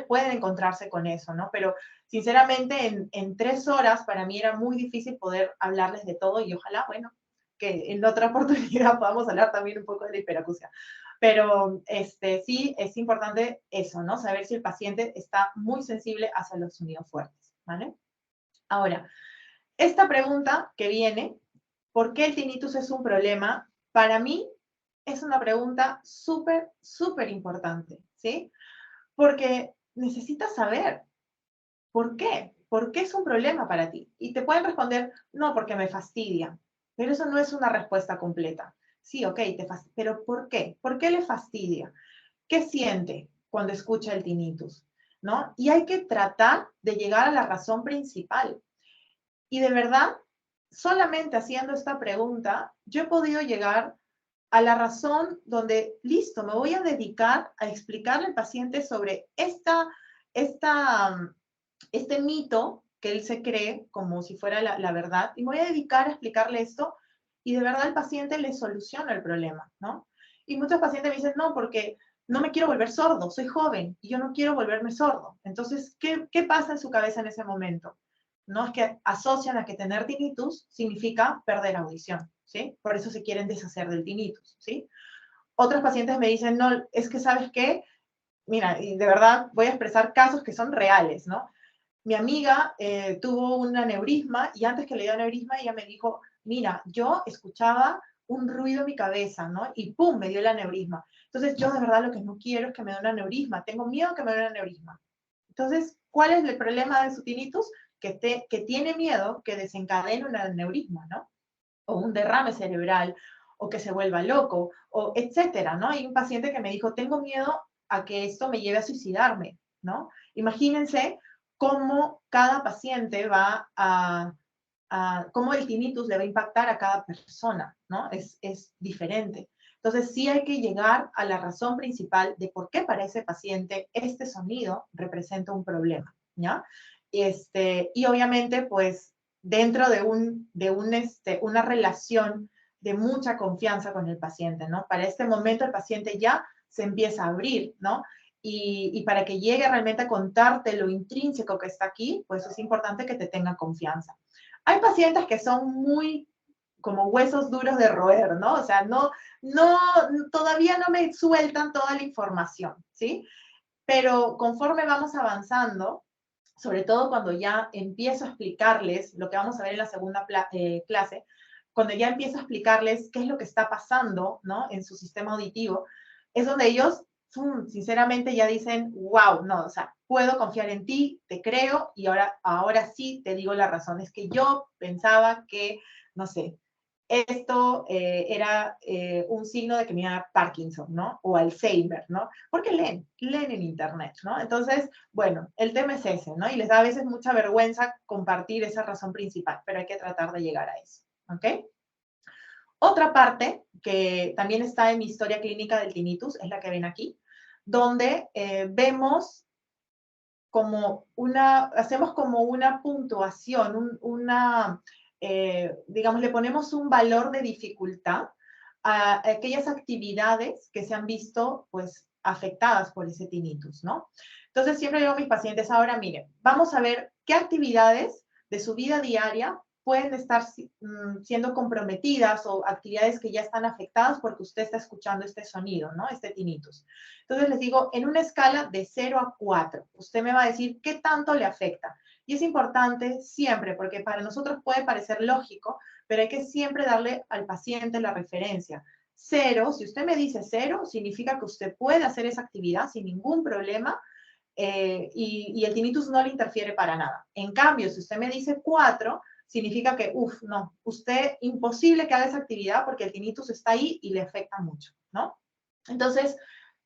pueden encontrarse con eso, ¿no? Pero sinceramente en 3 horas para mí era muy difícil poder hablarles de todo y ojalá, bueno, que en otra oportunidad podamos hablar también un poco de la hiperacusia. Pero sí es importante eso, ¿no? Saber si el paciente está muy sensible hacia los sonidos fuertes, ¿vale? Ahora, esta pregunta que viene, ¿por qué el tinnitus es un problema? Para mí es una pregunta súper, súper importante, ¿sí? Porque necesitas saber por qué. ¿Por qué es un problema para ti? Y te pueden responder, no, porque me fastidia. Pero eso no es una respuesta completa. Sí, ok, pero ¿por qué? ¿Por qué le fastidia? ¿Qué siente cuando escucha el tinnitus? ¿No? Y hay que tratar de llegar a la razón principal. Y de verdad, solamente haciendo esta pregunta, yo he podido llegar a la razón donde, listo, me voy a dedicar a explicarle al paciente sobre esta, este mito que él se cree como si fuera la verdad, y me voy a dedicar a explicarle esto, y de verdad el paciente le soluciona el problema, ¿no? Y muchos pacientes me dicen, no, porque no me quiero volver sordo, soy joven y yo no quiero volverme sordo. Entonces, ¿qué pasa en su cabeza en ese momento? No es que asocian a que tener tinnitus significa perder audición, ¿sí? Por eso se quieren deshacer del tinnitus, ¿sí? Otros pacientes me dicen, no, es que ¿sabes qué? Mira, y de verdad voy a expresar casos que son reales, ¿no? Mi amiga tuvo un aneurisma y antes que le dio aneurisma ella me dijo, mira, yo escuchaba un ruido en mi cabeza, ¿no? Y ¡pum! Me dio el aneurisma. Entonces yo de verdad lo que no quiero es que me dé un aneurisma, tengo miedo que me dé un aneurisma. Entonces, ¿cuál es el problema de su tinnitus? Que tiene miedo que desencadene un aneurisma, ¿no? O un derrame cerebral, o que se vuelva loco, o etcétera, ¿no? Hay un paciente que me dijo, tengo miedo a que esto me lleve a suicidarme, ¿no? Imagínense cómo cada paciente va cómo el tinnitus le va a impactar a cada persona, ¿no? Es diferente. Entonces, sí hay que llegar a la razón principal de por qué para ese paciente este sonido representa un problema, ¿ya? Y obviamente, pues, dentro una relación de mucha confianza con el paciente, ¿no? Para este momento el paciente ya se empieza a abrir, ¿no? Y para que llegue realmente a contarte lo intrínseco que está aquí, pues es importante que te tenga confianza. Hay pacientes que son muy como huesos duros de roer, ¿no? O sea, no, todavía no me sueltan toda la información, ¿sí? Pero conforme vamos avanzando, sobre todo cuando ya empiezo a explicarles lo que vamos a ver en la segunda clase, cuando ya empiezo a explicarles qué es lo que está pasando, ¿no? En su sistema auditivo, es donde ellos, sinceramente, ya dicen, wow, no, o sea, puedo confiar en ti, te creo, y ahora sí te digo la razón. Es que yo pensaba que, no sé, esto era un signo de que me iba a dar Parkinson, ¿no? O Alzheimer, ¿no? Porque leen en Internet, ¿no? Entonces, bueno, el tema es ese, ¿no? Y les da a veces mucha vergüenza compartir esa razón principal, pero hay que tratar de llegar a eso, ¿ok? Otra parte que también está en mi historia clínica del tinnitus, es la que ven aquí, donde vemos hacemos como una puntuación, digamos, le ponemos un valor de dificultad a aquellas actividades que se han visto, pues, afectadas por ese tinnitus, ¿no? Entonces, siempre digo a mis pacientes, ahora miren, vamos a ver qué actividades de su vida diaria pueden estar siendo comprometidas o actividades que ya están afectadas porque usted está escuchando este sonido, ¿no? Este tinnitus. Entonces les digo, en una escala de 0 a 4, usted me va a decir qué tanto le afecta. Y es importante siempre, porque para nosotros puede parecer lógico, pero hay que siempre darle al paciente la referencia. 0, si usted me dice 0, significa que usted puede hacer esa actividad sin ningún problema y el tinnitus no le interfiere para nada. En cambio, si usted me dice 4, significa que, no, usted imposible que haga esa actividad porque el tinnitus está ahí y le afecta mucho, ¿no? Entonces,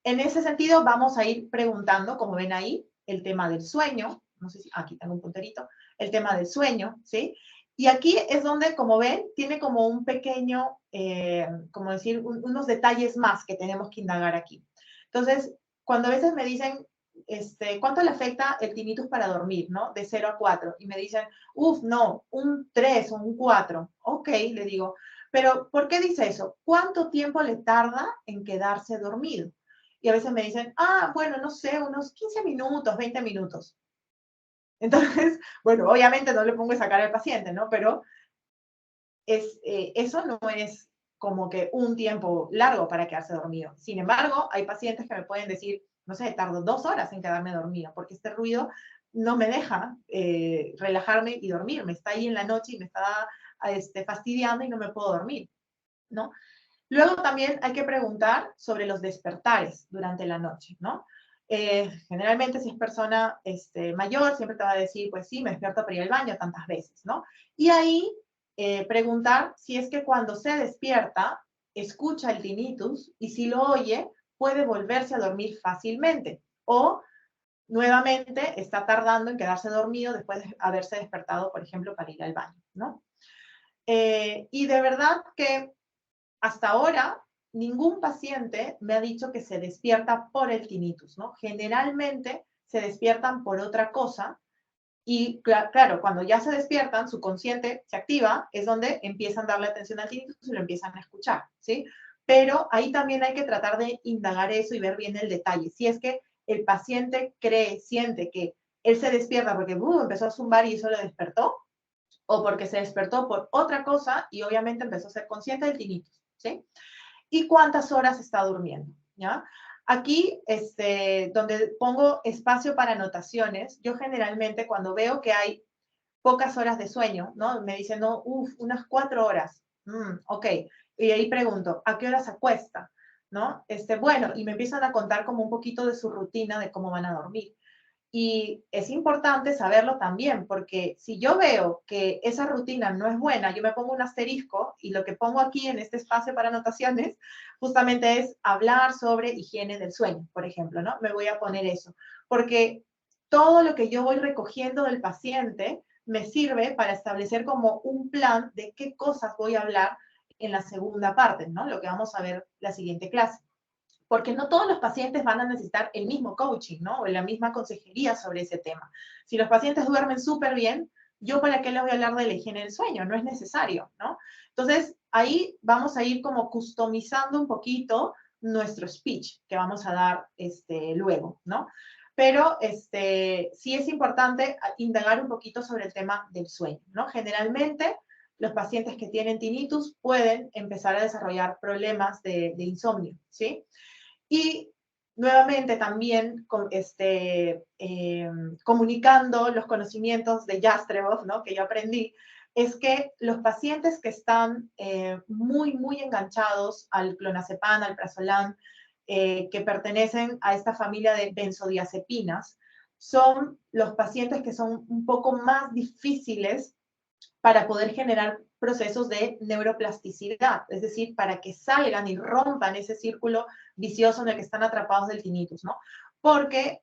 en ese sentido, vamos a ir preguntando, como ven ahí, el tema del sueño, no sé si, aquí tengo un punterito, el tema del sueño, ¿sí? Y aquí es donde, como ven, tiene como un pequeño, como decir, unos detalles más que tenemos que indagar aquí. Entonces, cuando a veces me dicen, ¿cuánto le afecta el tinnitus para dormir, no? De 0 a 4. Y me dicen, no, un 3 o un 4. Ok, le digo, pero ¿por qué dice eso? ¿Cuánto tiempo le tarda en quedarse dormido? Y a veces me dicen, bueno, no sé, unos 15 minutos, 20 minutos. Entonces, bueno, obviamente no le pongo esa cara al paciente, ¿no? Pero eso no es como que un tiempo largo para quedarse dormido. Sin embargo, hay pacientes que me pueden decir, no sé, tardo 2 horas en quedarme dormido, porque este ruido no me deja relajarme y dormir. Me está ahí en la noche y me está fastidiando y no me puedo dormir, ¿no? Luego también hay que preguntar sobre los despertares durante la noche, ¿no? Generalmente si es persona mayor, siempre te va a decir, pues sí, me despierto para ir al baño tantas veces, ¿no? Y ahí preguntar si es que cuando se despierta, escucha el tinnitus y si lo oye, puede volverse a dormir fácilmente. O nuevamente está tardando en quedarse dormido después de haberse despertado, por ejemplo, para ir al baño, ¿no? Y de verdad que hasta ahora ningún paciente me ha dicho que se despierta por el tinnitus, ¿no? Generalmente se despiertan por otra cosa y claro, cuando ya se despiertan, su consciente se activa, es donde empiezan a darle atención al tinnitus y lo empiezan a escuchar, ¿sí? Pero ahí también hay que tratar de indagar eso y ver bien el detalle. Si es que el paciente cree, siente que él se despierta porque empezó a zumbar y eso lo despertó, o porque se despertó por otra cosa y obviamente empezó a ser consciente del tinnitus, ¿sí? ¿Y cuántas horas está durmiendo? ¿Ya? Aquí, donde pongo espacio para anotaciones, yo generalmente cuando veo que hay pocas horas de sueño, ¿no? Me dicen, no, unas 4 horas. Ok. Y ahí pregunto, ¿a qué hora se acuesta? ¿No? Bueno, y me empiezan a contar como un poquito de su rutina de cómo van a dormir. Y es importante saberlo también, porque si yo veo que esa rutina no es buena, yo me pongo un asterisco y lo que pongo aquí en este espacio para anotaciones justamente es hablar sobre higiene del sueño, por ejemplo, ¿no? Me voy a poner eso, porque todo lo que yo voy recogiendo del paciente me sirve para establecer como un plan de qué cosas voy a hablar en la segunda parte, ¿no? Lo que vamos a ver la siguiente clase, porque no todos los pacientes van a necesitar el mismo coaching, ¿no? O la misma consejería sobre ese tema. Si los pacientes duermen súper bien, ¿yo para qué les voy a hablar de la higiene del sueño? No es necesario, ¿no? Entonces, ahí vamos a ir como customizando un poquito nuestro speech que vamos a dar luego, ¿no? Pero sí es importante indagar un poquito sobre el tema del sueño, ¿no? Generalmente, los pacientes que tienen tinnitus pueden empezar a desarrollar problemas de insomnio, ¿sí? Y nuevamente también comunicando los conocimientos de Jastreboff, ¿no? Que yo aprendí, es que los pacientes que están muy, muy enganchados al clonazepam, al prazolam, que pertenecen a esta familia de benzodiazepinas, son los pacientes que son un poco más difíciles para poder generar procesos de neuroplasticidad, es decir, para que salgan y rompan ese círculo vicioso en el que están atrapados del tinnitus, ¿no? Porque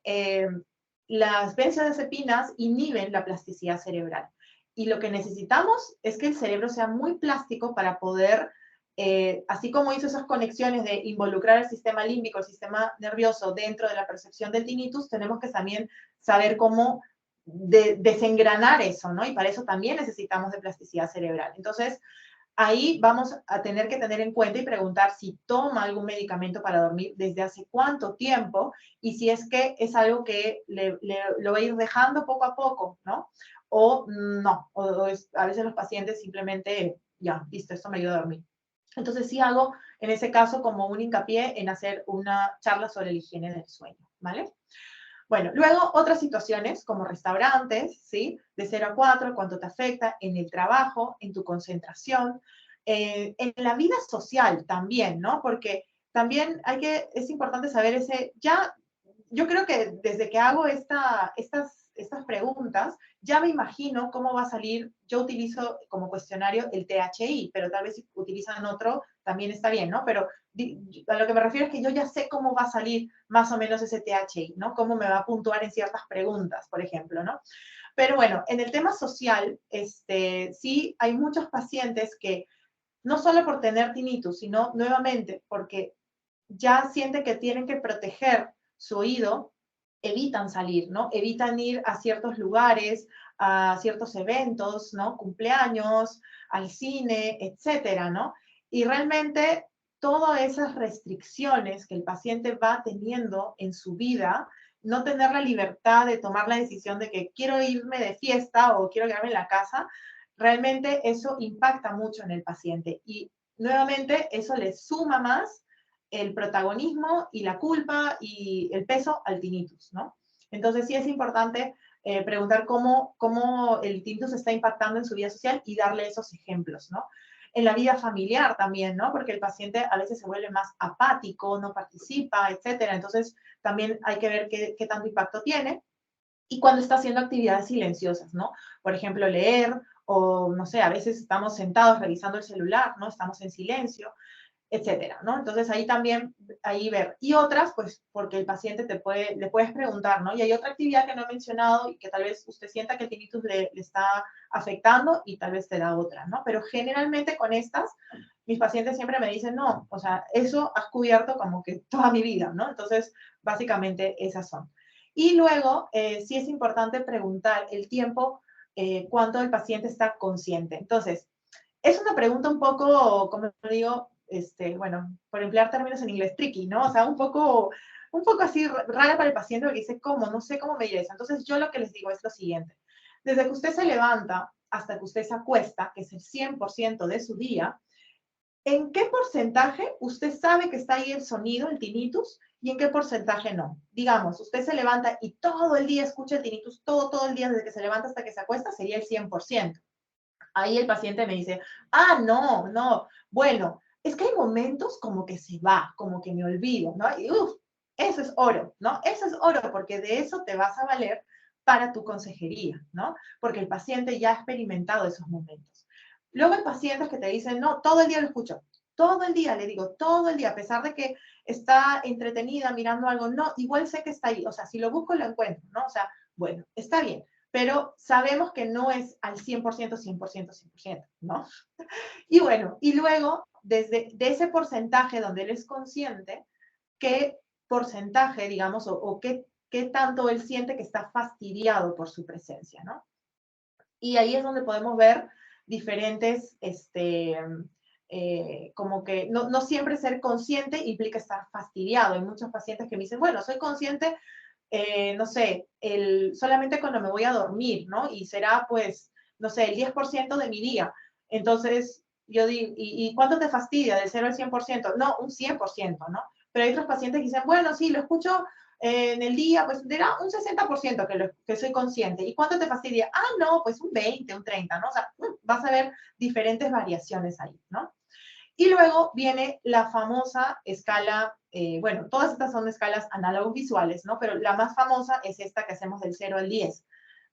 las benzodiazepinas inhiben la plasticidad cerebral. Y lo que necesitamos es que el cerebro sea muy plástico para poder, así como hizo esas conexiones de involucrar el sistema límbico, el sistema nervioso dentro de la percepción del tinnitus, tenemos que también saber cómo desengranar eso, ¿no? Y para eso también necesitamos de plasticidad cerebral. Entonces, ahí vamos a tener que tener en cuenta y preguntar si toma algún medicamento para dormir, desde hace cuánto tiempo, y si es que es algo que lo va a ir dejando poco a poco, ¿no? O no, a veces los pacientes simplemente, ya, listo, esto me ayuda a dormir. Entonces sí hago, en ese caso, como un hincapié en hacer una charla sobre la higiene del sueño, ¿vale? Bueno, luego otras situaciones como restaurantes, ¿sí? De 0 a 4, cuánto te afecta en el trabajo, en tu concentración, en la vida social también, ¿no? Porque también es importante saber yo creo que desde que hago estas preguntas, ya me imagino cómo va a salir. Yo utilizo como cuestionario el THI, pero tal vez si utilizan otro, también está bien, ¿no? Pero a lo que me refiero es que yo ya sé cómo va a salir más o menos ese THI, ¿no? Cómo me va a puntuar en ciertas preguntas, por ejemplo, ¿no? Pero bueno, en el tema social, sí hay muchos pacientes que no solo por tener tinnitus, sino nuevamente porque ya sienten que tienen que proteger su oído, evitan salir, ¿no? Evitan ir a ciertos lugares, a ciertos eventos, ¿no? Cumpleaños, al cine, etcétera, ¿no? Y realmente todas esas restricciones que el paciente va teniendo en su vida, no tener la libertad de tomar la decisión de que quiero irme de fiesta o quiero quedarme en la casa, realmente eso impacta mucho en el paciente. Y nuevamente eso le suma más el protagonismo y la culpa y el peso al tinnitus, ¿no? Entonces sí es importante preguntar cómo el tinnitus está impactando en su vida social y darle esos ejemplos, ¿no? En la vida familiar también, ¿no? Porque el paciente a veces se vuelve más apático, no participa, etcétera. Entonces también hay que ver qué tanto impacto tiene. Y cuando está haciendo actividades silenciosas, ¿no? Por ejemplo, leer o, no sé, a veces estamos sentados revisando el celular, ¿no? Estamos en silencio. etcétera, ¿no? Entonces ahí también, ahí ver. Y otras, pues, porque el paciente le puedes preguntar, ¿no? Y hay otra actividad que no he mencionado y que tal vez usted sienta que el tinnitus le está afectando y tal vez te da otra, ¿no? Pero generalmente con estas, mis pacientes siempre me dicen, no, o sea, eso has cubierto como que toda mi vida, ¿no? Entonces, básicamente esas son. Y luego, sí es importante preguntar el tiempo, cuánto el paciente está consciente. Entonces, es una pregunta un poco, como digo, bueno, por emplear términos en inglés, tricky, ¿no? O sea, un poco así rara para el paciente porque dice, ¿cómo? No sé cómo medir eso. Entonces, yo lo que les digo es lo siguiente. Desde que usted se levanta hasta que usted se acuesta, que es el 100% de su día, ¿en qué porcentaje usted sabe que está ahí el sonido, el tinnitus, y en qué porcentaje no? Digamos, usted se levanta y todo el día escucha el tinnitus, todo el día, desde que se levanta hasta que se acuesta, sería el 100%. Ahí el paciente me dice, ah, no, bueno, es que hay momentos como que se va, como que me olvido, ¿no? Y eso es oro, ¿no? Eso es oro, porque de eso te vas a valer para tu consejería, ¿no? Porque el paciente ya ha experimentado esos momentos. Luego hay pacientes que te dicen, no, todo el día lo escucho, todo el día, le digo, todo el día, a pesar de que está entretenida mirando algo, no, igual sé que está ahí, o sea, si lo busco lo encuentro, ¿no? O sea, bueno, está bien, pero sabemos que no es al 100%, 100%, 100%, ¿no? Y bueno, y luego, de ese porcentaje donde él es consciente, ¿qué porcentaje, digamos, o qué tanto él siente que está fastidiado por su presencia, ¿no? Y ahí es donde podemos ver diferentes, como que no siempre ser consciente implica estar fastidiado. Hay muchos pacientes que me dicen, bueno, soy consciente, no sé, solamente cuando me voy a dormir, ¿no? Y será, pues, no sé, el 10% de mi día. Entonces, yo digo, ¿y cuánto te fastidia? ¿Del 0 al 100%? No, un 100%, ¿no? Pero hay otros pacientes que dicen, bueno, sí, lo escucho en el día, pues dirá un 60% que soy consciente. ¿Y cuánto te fastidia? Ah, no, pues un 20, un 30, ¿no? O sea, vas a ver diferentes variaciones ahí, ¿no? Y luego viene la famosa escala, bueno, todas estas son escalas análogos visuales, ¿no? Pero la más famosa es esta que hacemos del 0 al 10,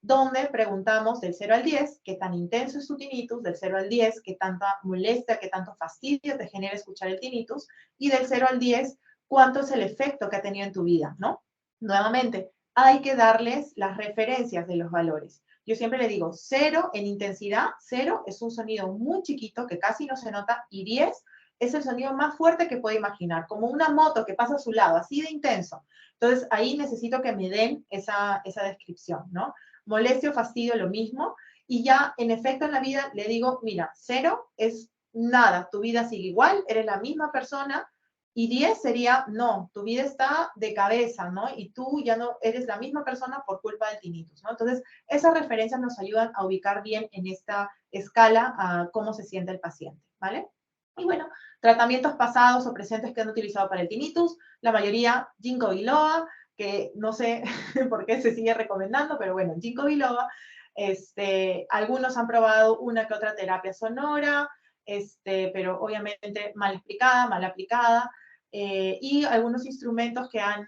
donde preguntamos del 0 al 10 qué tan intenso es tu tinnitus, del 0 al 10 qué tanta molestia, qué tanto fastidio te genera escuchar el tinnitus, y del 0 al 10 cuánto es el efecto que ha tenido en tu vida, ¿no? Nuevamente, hay que darles las referencias de los valores. Yo siempre le digo, 0 en intensidad, 0 es un sonido muy chiquito que casi no se nota, y 10 es el sonido más fuerte que puede imaginar, como una moto que pasa a su lado, así de intenso. Entonces, ahí necesito que me den esa descripción, ¿no? Molestia o fastidio, lo mismo. Y ya, en efecto, en la vida le digo, mira, 0 es nada, tu vida sigue igual, eres la misma persona, y 10 sería, no, tu vida está de cabeza, ¿no? Y tú ya no eres la misma persona por culpa del tinnitus, ¿no? Entonces, esas referencias nos ayudan a ubicar bien en esta escala a cómo se siente el paciente, ¿vale? Y bueno, tratamientos pasados o presentes que han utilizado para el tinnitus, la mayoría ginkgo biloba, que no sé por qué se sigue recomendando, pero bueno, ginkgo biloba. Algunos han probado una que otra terapia sonora, pero obviamente mal explicada, mal aplicada. Y algunos instrumentos que han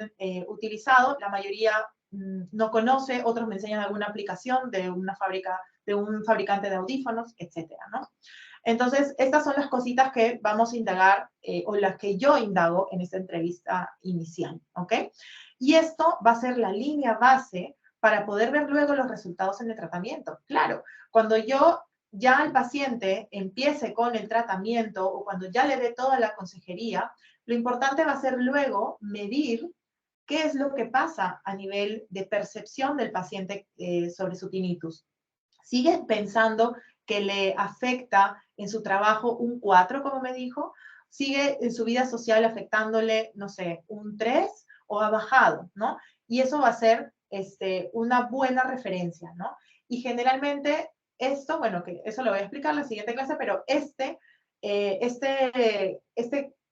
utilizado, la mayoría no conoce, otros me enseñan alguna aplicación de una fábrica, de un fabricante de audífonos, etcétera, ¿no? Entonces, estas son las cositas que vamos a indagar, o las que yo indago en esta entrevista inicial, ¿ok? Y esto va a ser la línea base para poder ver luego los resultados en el tratamiento. Claro, cuando yo ya al paciente empiece con el tratamiento o cuando ya le dé toda la consejería, lo importante va a ser luego medir qué es lo que pasa a nivel de percepción del paciente sobre su tinnitus. ¿Sigue pensando que le afecta en su trabajo un 4, como me dijo? ¿Sigue en su vida social afectándole, no sé, un 3 o ha bajado, ¿no? Y eso va a ser una buena referencia, ¿no? Y generalmente esto, bueno, que eso lo voy a explicar en la siguiente clase, pero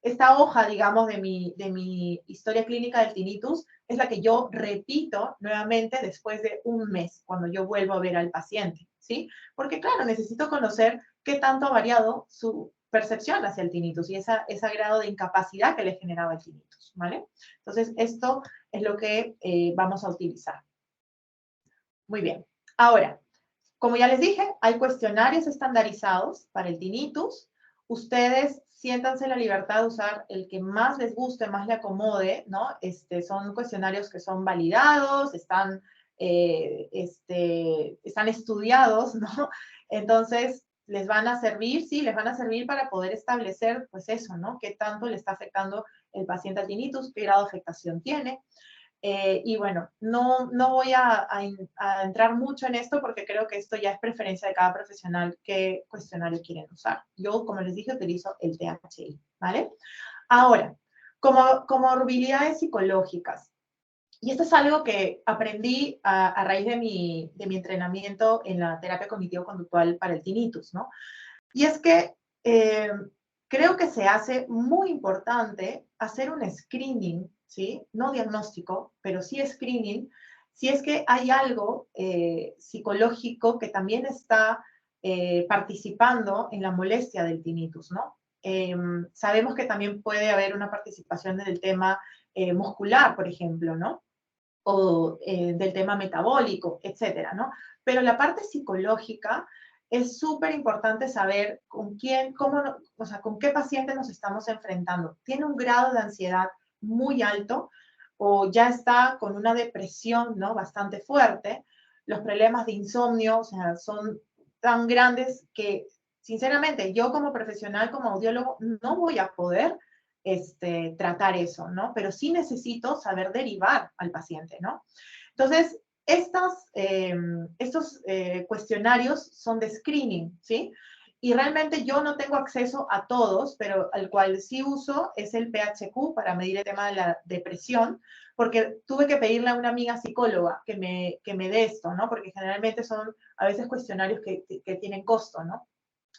esta hoja, digamos, de mi historia clínica del tinnitus es la que yo repito nuevamente después de un mes, cuando yo vuelvo a ver al paciente, ¿sí? Porque claro, necesito conocer qué tanto ha variado su percepción hacia el tinnitus y ese grado de incapacidad que le generaba el tinnitus, ¿vale? Entonces, esto es lo que vamos a utilizar. Muy bien. Ahora, como ya les dije, hay cuestionarios estandarizados para el tinnitus. Ustedes siéntanse la libertad de usar el que más les guste, más le acomode, ¿no? Son cuestionarios que son validados, están estudiados, ¿no? Entonces, les van a servir, sí, les van a servir para poder establecer, pues eso, ¿no? ¿Qué tanto le está afectando el paciente al tinnitus? ¿Qué grado de afectación tiene? Y bueno, no voy a entrar mucho en esto porque creo que esto ya es preferencia de cada profesional qué cuestionario quieren usar. Yo, como les dije, utilizo el THI, ¿vale? Ahora, como comorbilidades psicológicas. Y esto es algo que aprendí a raíz de mi entrenamiento en la terapia cognitivo-conductual para el tinnitus, ¿no? Y es que creo que se hace muy importante hacer un screening, ¿sí? No diagnóstico, pero sí screening, si es que hay algo psicológico que también está participando en la molestia del tinnitus, ¿no? Sabemos que también puede haber una participación del tema muscular, por ejemplo, ¿no? O del tema metabólico, etcétera, ¿no? Pero la parte psicológica es súper importante saber con quién, o sea, con qué paciente nos estamos enfrentando. ¿Tiene un grado de ansiedad muy alto o ya está con una depresión, ¿no? Bastante fuerte? Los problemas de insomnio, o sea, son tan grandes que, sinceramente, yo como profesional, como audiólogo, no voy a poder tratar eso, ¿no? Pero sí necesito saber derivar al paciente, ¿no? Entonces, estos cuestionarios son de screening, ¿sí? Y realmente yo no tengo acceso a todos, pero al cual sí uso es el PHQ para medir el tema de la depresión, porque tuve que pedirle a una amiga psicóloga que me dé esto, ¿no? Porque generalmente son a veces cuestionarios que tienen costo, ¿no?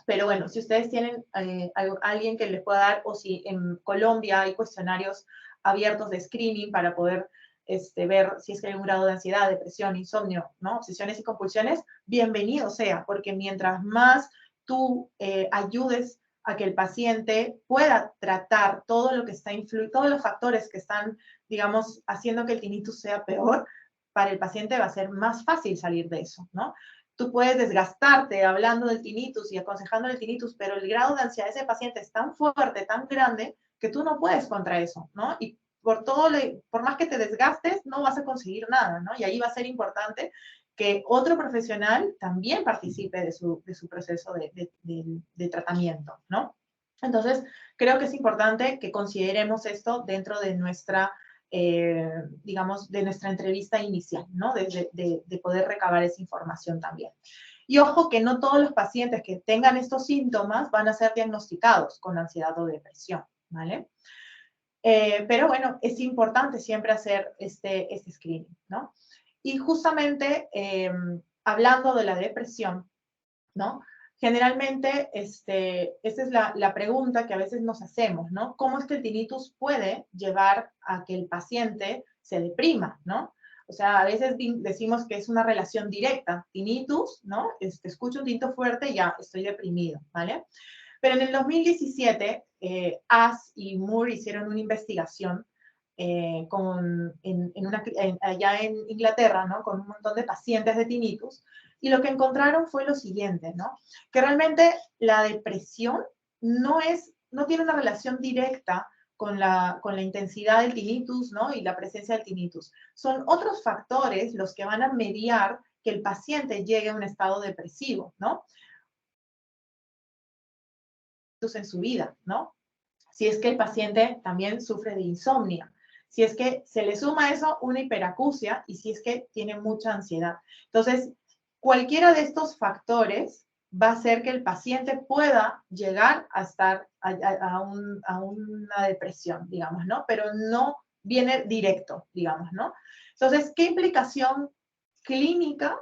Pero bueno, si ustedes tienen alguien que les pueda dar, o si en Colombia hay cuestionarios abiertos de screening para poder ver si es que hay un grado de ansiedad, depresión, insomnio, ¿no? Obsesiones y compulsiones, bienvenido sea, porque mientras más tú ayudes a que el paciente pueda tratar todo lo que está todos los factores que están, digamos, haciendo que el tinnitus sea peor, para el paciente va a ser más fácil salir de eso, ¿no? Tú puedes desgastarte hablando del tinnitus y aconsejando el tinnitus, pero el grado de ansiedad de ese paciente es tan fuerte, tan grande, que tú no puedes contra eso, ¿no? Y por más que te desgastes, no vas a conseguir nada, ¿no? Y ahí va a ser importante que otro profesional también participe de su proceso de tratamiento, ¿no? Entonces, creo que es importante que consideremos esto dentro de nuestra, digamos, de nuestra entrevista inicial, ¿no? De poder recabar esa información también. Y ojo que no todos los pacientes que tengan estos síntomas van a ser diagnosticados con ansiedad o depresión, ¿vale? Pero bueno, es importante siempre hacer este screening, ¿no? Y justamente hablando de la depresión, ¿no? Generalmente, esta es la pregunta que a veces nos hacemos, ¿no? ¿Cómo es que el tinnitus puede llevar a que el paciente se deprima, ¿no? O sea, a veces decimos que es una relación directa, tinnitus, ¿no? Escucho un tinnitus fuerte y ya estoy deprimido, ¿vale? Pero en el 2017, As y Moore hicieron una investigación allá en Inglaterra, ¿no? Con un montón de pacientes de tinnitus, y lo que encontraron fue lo siguiente, ¿no? Que realmente la depresión no tiene una relación directa con la intensidad del tinnitus, ¿no? Y la presencia del tinnitus. Son otros factores los que van a mediar que el paciente llegue a un estado depresivo, ¿no? En su vida, ¿no? Si es que el paciente también sufre de insomnio, si es que se le suma a eso una hiperacusia y si es que tiene mucha ansiedad. Entonces, cualquiera de estos factores va a hacer que el paciente pueda llegar a estar a una depresión, digamos, ¿no? Pero no viene directo, digamos, ¿no? Entonces, ¿qué implicación clínica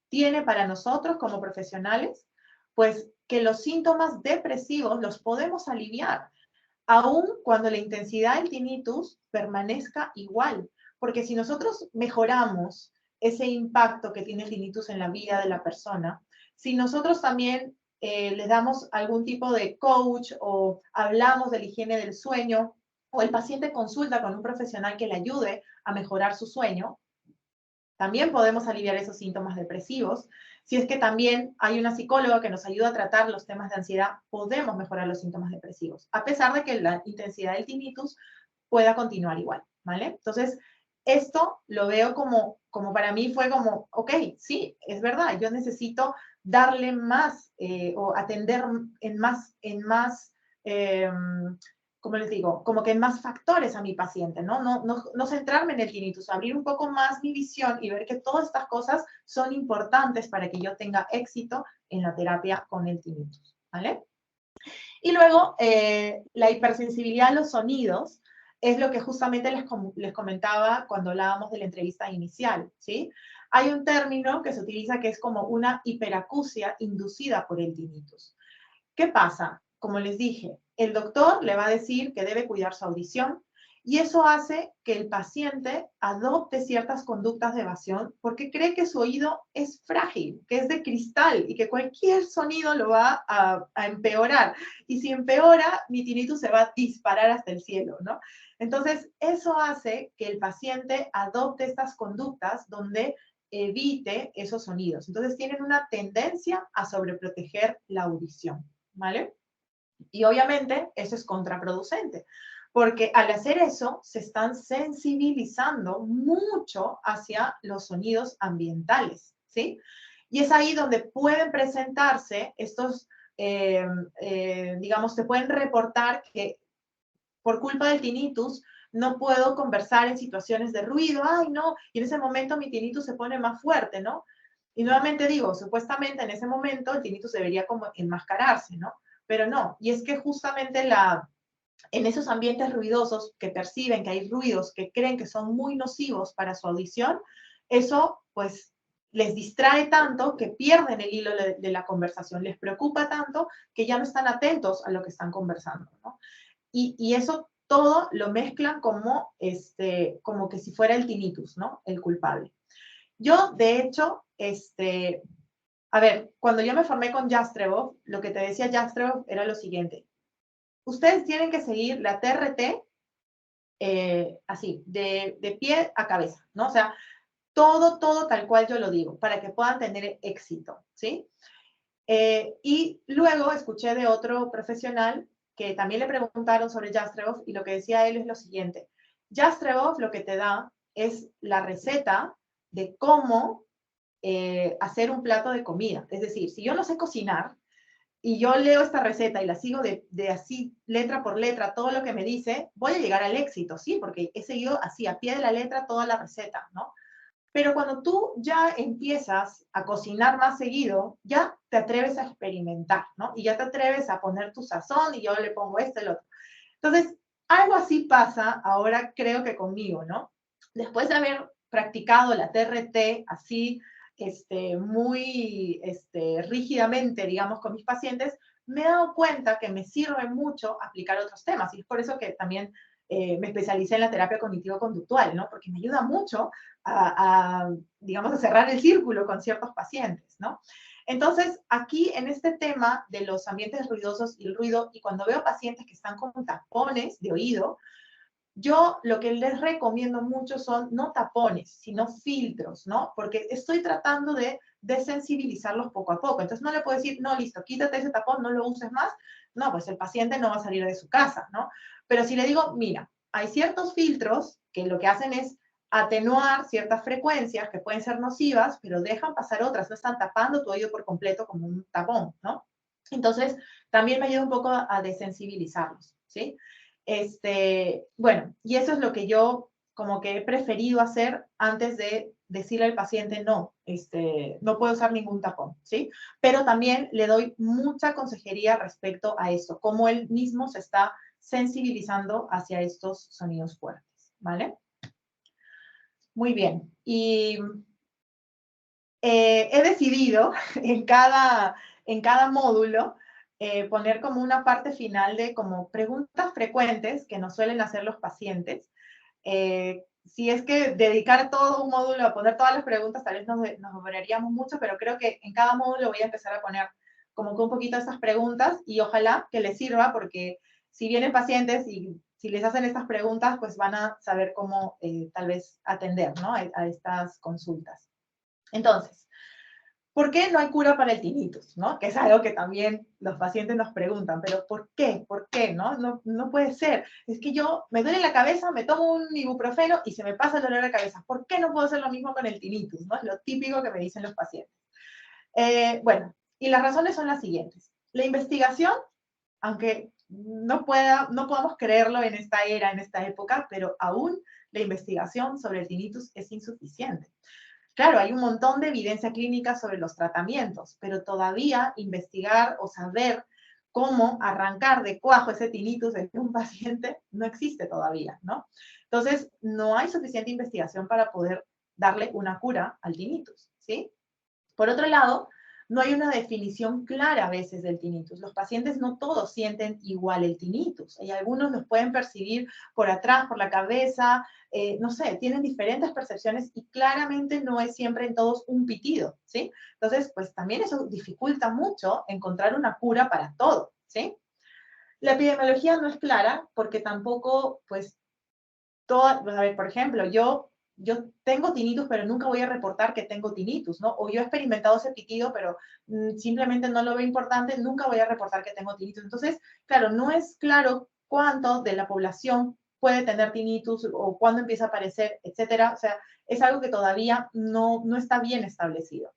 tiene para nosotros como profesionales? Pues que los síntomas depresivos los podemos aliviar, aun cuando la intensidad del tinnitus permanezca igual. Porque si nosotros mejoramos ese impacto que tiene el tinnitus en la vida de la persona, si nosotros también le damos algún tipo de coach o hablamos de la higiene del sueño, o el paciente consulta con un profesional que le ayude a mejorar su sueño, también podemos aliviar esos síntomas depresivos. Si es que también hay una psicóloga que nos ayuda a tratar los temas de ansiedad, podemos mejorar los síntomas depresivos, a pesar de que la intensidad del tinnitus pueda continuar igual, ¿vale? Entonces, esto lo veo como para mí fue como, ok, sí, es verdad, yo necesito darle más o atender en más eh, como les digo, como que en más factores a mi paciente, ¿no? No centrarme en el tinnitus, abrir un poco más mi visión y ver que todas estas cosas son importantes para que yo tenga éxito en la terapia con el tinnitus, ¿vale? Y luego, la hipersensibilidad a los sonidos es lo que justamente les comentaba cuando hablábamos de la entrevista inicial, ¿sí? Hay un término que se utiliza que es como una hiperacusia inducida por el tinnitus. ¿Qué pasa? Como les dije, el doctor le va a decir que debe cuidar su audición y eso hace que el paciente adopte ciertas conductas de evasión porque cree que su oído es frágil, que es de cristal y que cualquier sonido lo va a empeorar. Y si empeora, mi tinnitus se va a disparar hasta el cielo, ¿no? Entonces, eso hace que el paciente adopte estas conductas donde evite esos sonidos. Entonces, tienen una tendencia a sobreproteger la audición. ¿Vale? Y obviamente eso es contraproducente, porque al hacer eso se están sensibilizando mucho hacia los sonidos ambientales, ¿sí? Y es ahí donde pueden presentarse estos, digamos, se pueden reportar que por culpa del tinnitus no puedo conversar en situaciones de ruido, ay no, y en ese momento mi tinnitus se pone más fuerte, ¿no? Y nuevamente digo, supuestamente en ese momento el tinnitus debería como enmascararse, ¿no? Pero no, y es que justamente en esos ambientes ruidosos que perciben que hay ruidos que creen que son muy nocivos para su audición, eso pues les distrae tanto que pierden el hilo de la conversación, les preocupa tanto que ya no están atentos a lo que están conversando, ¿no? Y eso todo lo mezclan como que si fuera el tinnitus, ¿no? El culpable. Yo, de hecho, a ver, cuando yo me formé con Jastreboff, lo que te decía Jastreboff era lo siguiente. Ustedes tienen que seguir la TRT así, de pie a cabeza, ¿no? O sea, todo tal cual yo lo digo, para que puedan tener éxito, ¿sí? Y luego escuché de otro profesional que también le preguntaron sobre Jastreboff y lo que decía él es lo siguiente. Jastreboff lo que te da es la receta de cómo hacer un plato de comida. Es decir, si yo no sé cocinar y yo leo esta receta y la sigo de así, letra por letra, todo lo que me dice, voy a llegar al éxito, ¿sí? Porque he seguido así, a pie de la letra, toda la receta, ¿no? Pero cuando tú ya empiezas a cocinar más seguido, ya te atreves a experimentar, ¿no? Y ya te atreves a poner tu sazón y yo le pongo esto y lo otro. Entonces, algo así pasa ahora creo que conmigo, ¿no? Después de haber practicado la TRT así, muy rígidamente, digamos, con mis pacientes, me he dado cuenta que me sirve mucho aplicar otros temas. Y es por eso que también me especialicé en la terapia cognitivo-conductual, ¿no? Porque me ayuda mucho digamos, a cerrar el círculo con ciertos pacientes, ¿no? Entonces, aquí en este tema de los ambientes ruidosos y el ruido, y cuando veo pacientes que están con tapones de oído, yo lo que les recomiendo mucho son no tapones, sino filtros, ¿no? Porque estoy tratando de desensibilizarlos poco a poco. Entonces no le puedo decir, no, listo, quítate ese tapón, no lo uses más. No, pues el paciente no va a salir de su casa, ¿no? Pero si le digo, mira, hay ciertos filtros que lo que hacen es atenuar ciertas frecuencias que pueden ser nocivas, pero dejan pasar otras, no están tapando tu oído por completo como un tapón, ¿no? Entonces, también me ayuda un poco a desensibilizarlos, ¿sí? Bueno, y eso es lo que yo como que he preferido hacer antes de decirle al paciente, no, no puedo usar ningún tapón, ¿sí? Pero también le doy mucha consejería respecto a eso, cómo él mismo se está sensibilizando hacia estos sonidos fuertes, ¿vale? Muy bien. Y he decidido en cada módulo poner como una parte final de como preguntas frecuentes que nos suelen hacer los pacientes. Si es que dedicar todo un módulo a poner todas las preguntas, tal vez nos demoraríamos mucho, pero creo que en cada módulo voy a empezar a poner como que un poquito esas preguntas y ojalá que les sirva porque si vienen pacientes y si les hacen estas preguntas, pues van a saber cómo tal vez atender, ¿no? a estas consultas. Entonces, ¿por qué no hay cura para el tinnitus? ¿No? Que es algo que también los pacientes nos preguntan, pero ¿por qué? ¿Por qué? ¿No? No, no puede ser. Es que yo me duele la cabeza, me tomo un ibuprofeno y se me pasa el dolor de cabeza. ¿Por qué no puedo hacer lo mismo con el tinnitus? ¿No? Es lo típico que me dicen los pacientes. Bueno, y las razones son las siguientes. La investigación, aunque no podamos creerlo en esta era, en esta época, pero aún la investigación sobre el tinnitus es insuficiente. Claro, hay un montón de evidencia clínica sobre los tratamientos, pero todavía investigar o saber cómo arrancar de cuajo ese tinnitus en un paciente no existe todavía, ¿no? Entonces, no hay suficiente investigación para poder darle una cura al tinnitus, ¿sí? Por otro lado, no hay una definición clara a veces del tinnitus. Los pacientes no todos sienten igual el tinnitus. Y algunos los pueden percibir por atrás, por la cabeza, no sé, tienen diferentes percepciones y claramente no es siempre en todos un pitido, ¿sí? Entonces, pues también eso dificulta mucho encontrar una cura para todo, ¿sí? La epidemiología no es clara porque tampoco, pues, a ver, por ejemplo, yo tengo tinnitus, pero nunca voy a reportar que tengo tinnitus, ¿no? O yo he experimentado ese pitido, pero simplemente no lo veo importante, nunca voy a reportar que tengo tinnitus. Entonces, claro, no es claro cuánto de la población puede tener tinnitus o cuándo empieza a aparecer, etcétera. O sea, es algo que todavía no está bien establecido,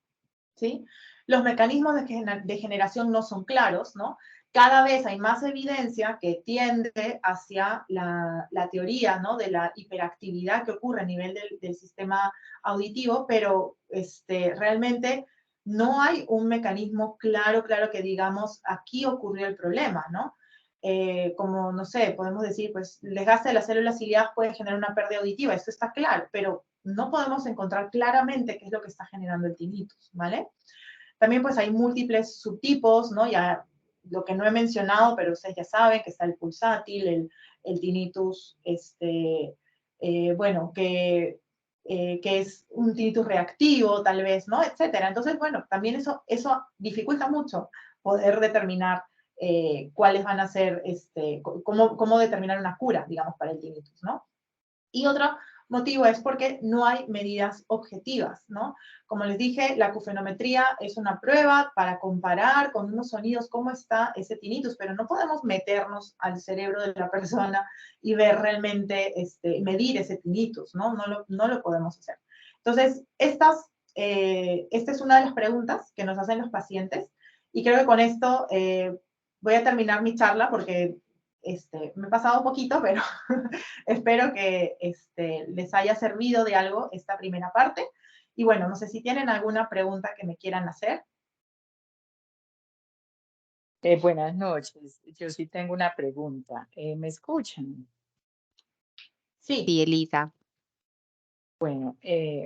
¿sí? Los mecanismos de generación no son claros, ¿no? Cada vez hay más evidencia que tiende hacia la teoría, ¿no? De la hiperactividad que ocurre a nivel del sistema auditivo, pero realmente no hay un mecanismo claro que digamos, aquí ocurrió el problema, ¿no? Como, no sé, podemos decir, pues, el desgaste de las células ciliadas puede generar una pérdida auditiva, eso está claro, pero no podemos encontrar claramente qué es lo que está generando el tinnitus, ¿vale? También pues hay múltiples subtipos, ¿no? Ya lo que no he mencionado, pero ustedes ya saben que está el pulsátil, el tinnitus, bueno, que es un tinnitus reactivo, tal vez, ¿no? Etcétera. Entonces, bueno, también eso dificulta mucho poder determinar cuáles van a ser, cómo determinar una cura, digamos, para el tinnitus, ¿no? Y otro motivo es porque no hay medidas objetivas, ¿no? Como les dije, la acufenometría es una prueba para comparar con unos sonidos cómo está ese tinnitus, pero no podemos meternos al cerebro de la persona y ver realmente, medir ese tinnitus, ¿no? No lo podemos hacer. Entonces, esta es una de las preguntas que nos hacen los pacientes y creo que con esto voy a terminar mi charla porque me he pasado un poquito, pero espero que les haya servido de algo esta primera parte. Y bueno, no sé si tienen alguna pregunta que me quieran hacer.
Buenas noches. Yo sí tengo una pregunta. ¿Me escuchan?
Sí.
Sí, Elisa.
Bueno,